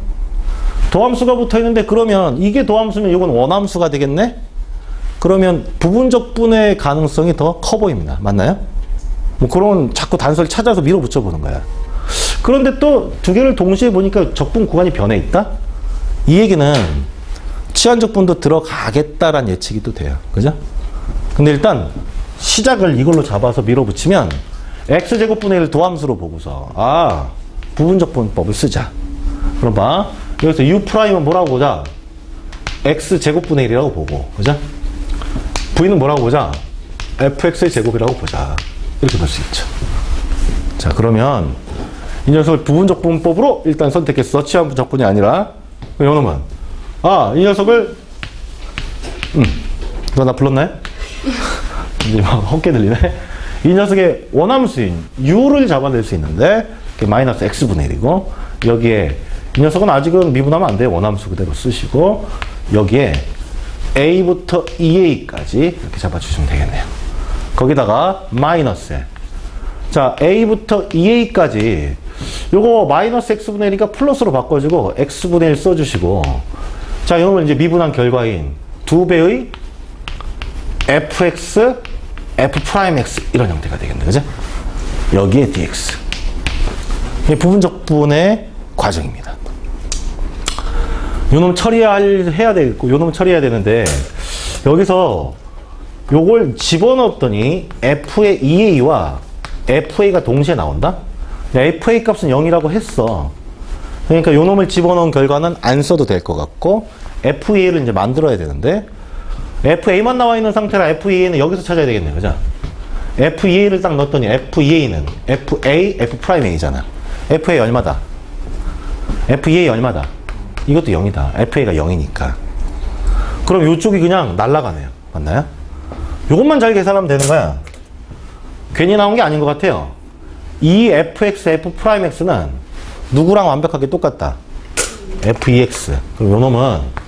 도함수가 붙어 있는데, 그러면 이게 도함수면 이건 원함수가 되겠네? 그러면 부분적분의 가능성이 더 커 보입니다. 맞나요? 뭐 그런 자꾸 단서를 찾아서 밀어붙여 보는 거야. 그런데 또 두 개를 동시에 보니까 적분 구간이 변해 있다? 이 얘기는 치환적분도 들어가겠다라는 예측이 또 돼요. 그죠? 근데 일단 시작을 이걸로 잡아서 밀어붙이면 x제곱분의 1 도함수로 보고서 부분적분법을 쓰자. 그럼 봐. 여기서 u'은 뭐라고 보자? x제곱분의 1이라고 보고. 그죠? v는 뭐라고 보자? fx의 제곱이라고 보자. 이렇게 볼 수 있죠. 자, 그러면 이 녀석을 부분적분법으로 일단 선택했어. 치환적분이 아니라. 요놈은 이 녀석을 너 나 불렀나요? 이제 막 헛게 들리네. 이 녀석의 원함수인 u를 잡아낼 수 있는데, 그게 마이너스 x분의 1이고, 여기에 이 녀석은 아직은 미분하면 안 돼요. 원함수 그대로 쓰시고, 여기에 a부터 ea까지 이렇게 잡아주시면 되겠네요. 거기다가 마이너스에, 자, a부터 ea까지 요거 마이너스 x분의 1이니까 플러스로 바꿔주고 x분의 1 써주시고, 자, 이러면 이제 미분한 결과인 2배의 fx, f'x 이런 형태가 되겠네. 그죠? 여기에 dx. 이게 부분적분의 과정입니다. 요놈 처리해야 되겠고, 요놈 처리해야 되는데, 여기서 요걸 집어넣었더니 f의 EA와 FA가 동시에 나온다? FA 값은 0이라고 했어. 그러니까 요놈을 집어넣은 결과는 안 써도 될 것 같고, FEA를 이제 만들어야 되는데, FA만 나와 있는 상태라 FEA는 여기서 찾아야 되겠네. 그죠? FEA를 딱 넣었더니 FEA는 FA, F'A잖아. FA 얼마다? FEA 얼마다? 이것도 0이다. FA가 0이니까. 그럼 이쪽이 그냥 날아가네요. 맞나요? 이것만 잘 계산하면 되는 거야. 괜히 나온 게 아닌 것 같아요. 이 fx, f'x는 누구랑 완벽하게 똑같다? fex. 그럼 요 놈은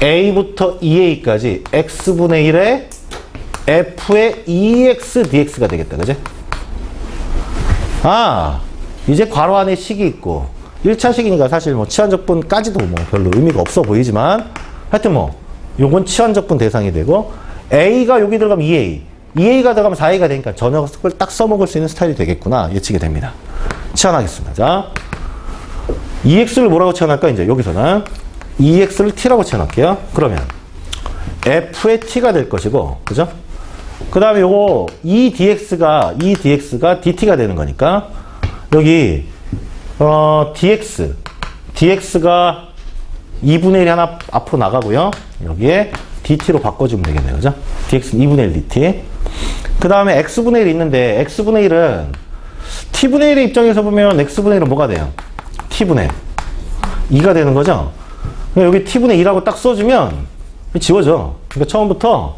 a부터 ea까지 x분의 1에 f의 ex dx가 되겠다. 그지? 이제 괄호 안에 식이 있고, 1차 식이니까 사실 뭐 치환적분까지도 뭐 별로 의미가 없어 보이지만, 하여튼 뭐 요건 치환적분 대상이 되고, a가 여기 들어가면 2a가 들어가면 4a가 되니까 저 녀석을 딱 써먹을 수 있는 스타일이 되겠구나 예측이 됩니다. 치환하겠습니다. 자, ex를 뭐라고 치환할까? 이제 여기서는 ex를 t라고 치환할게요. 그러면 f의 t가 될 것이고, 그죠? 그 다음에 요거 e dx가 dt가 되는 거니까, 여기 dx가 2분의 1이 하나 앞으로 나가고요. 여기에 dt로 바꿔주면 되겠네요. 그죠? dx는 2분의 1 dt. 그 다음에 x분의 1이 있는데, x분의 1은 t분의 1의 입장에서 보면 x분의 1은 뭐가 돼요? t분의 2가 되는 거죠? 여기 t분의 2라고 딱 써주면 지워져. 그러니까 처음부터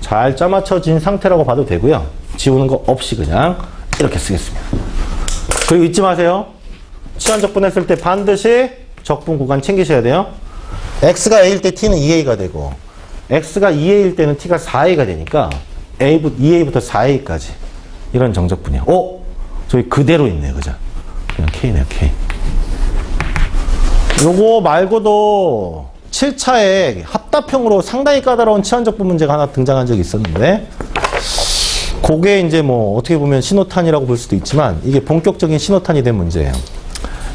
잘 짜맞춰진 상태라고 봐도 되고요. 지우는 거 없이 그냥 이렇게 쓰겠습니다. 그리고 잊지 마세요. 치환 적분했을 때 반드시 적분 구간 챙기셔야 돼요. x가 a일 때 t는 2a가 되고 x가 2a일 때는 t가 4a가 되니까 2a부터 4a까지 이런 정적분이에요. 저기 그대로 있네요. 그죠? 그냥 k네요. k. 요거 말고도 7차에 합답형으로 상당히 까다로운 치환적분 문제가 하나 등장한 적이 있었는데 그게 이제 뭐 어떻게 보면 신호탄이라고 볼 수도 있지만 이게 본격적인 신호탄이 된 문제예요.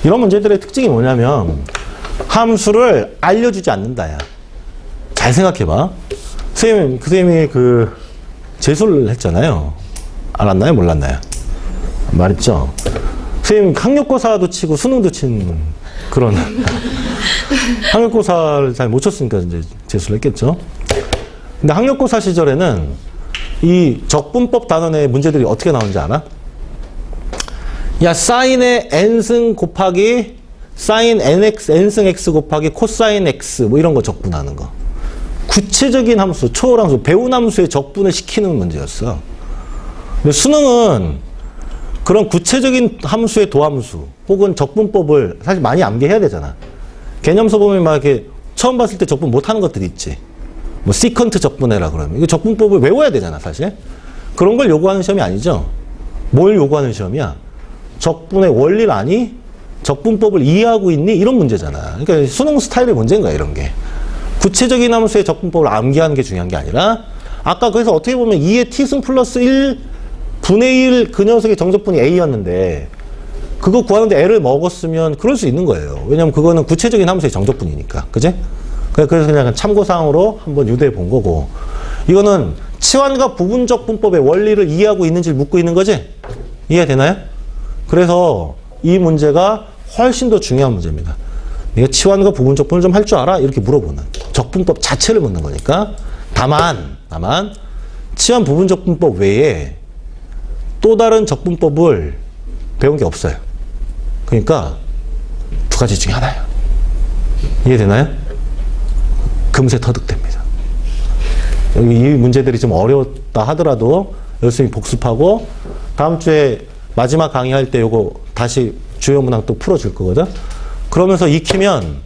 이런 문제들의 특징이 뭐냐면 함수를 알려주지 않는다야. 잘 생각해봐. 선생님이 그 재수를 했잖아요. 알았나요? 몰랐나요? 말했죠? 선생님 학력고사도 치고 수능도 친 그런 학력고사를 잘 못 쳤으니까 이제 재수를 했겠죠. 근데 학력고사 시절에는 이 적분법 단원의 문제들이 어떻게 나오는지 알아? 야, 사인의 n승 곱하기 사인 nx, n승 x 곱하기 코사인 x 뭐 이런 거 적분하는 거. 구체적인 함수, 초월함수, 배운 함수의 적분을 시키는 문제였어. 근데 수능은 그런 구체적인 함수의 도함수 혹은 적분법을 사실 많이 암기해야 되잖아. 개념서 보면 막 이렇게 처음 봤을 때 적분 못하는 것들이 있지. 뭐 시컨트 적분해라 그러면 이거 적분법을 외워야 되잖아 사실. 그런 걸 요구하는 시험이 아니죠. 뭘 요구하는 시험이야? 적분의 원리를 아니? 적분법을 이해하고 있니? 이런 문제잖아. 그러니까 수능 스타일의 문제인 거야 이런 게. 구체적인 함수의 적분법을 암기하는 게 중요한 게 아니라 아까 그래서 어떻게 보면 2의 t승 플러스 1 분의 1 그 녀석의 정적분이 a였는데 그거 구하는데 L을 먹었으면 그럴 수 있는 거예요. 왜냐면 그거는 구체적인 함수의 정적분이니까. 그지? 그래서 그냥 참고사항으로 한번 유도해 본 거고. 이거는 치환과 부분적분법의 원리를 이해하고 있는지를 묻고 있는 거지? 이해되나요? 그래서 이 문제가 훨씬 더 중요한 문제입니다. 네가 치환과 부분적분을 좀 할 줄 알아? 이렇게 물어보는. 적분법 자체를 묻는 거니까. 다만 치환 부분적분법 외에 또 다른 적분법을 배운 게 없어요. 그러니까 두 가지 중에 하나예요. 이해되나요? 금세 터득됩니다. 여기 이 문제들이 좀 어려웠다 하더라도 열심히 복습하고 다음 주에 마지막 강의할 때 요거 다시 주요 문항 또 풀어줄 거거든. 그러면서 익히면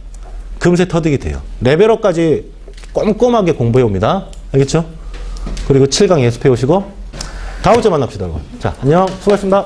금세 터득이 돼요. 레벨업까지 꼼꼼하게 공부해 옵니다. 알겠죠? 그리고 7강 예습해 오시고 다음 주에 만납시다. 자, 안녕. 수고하셨습니다.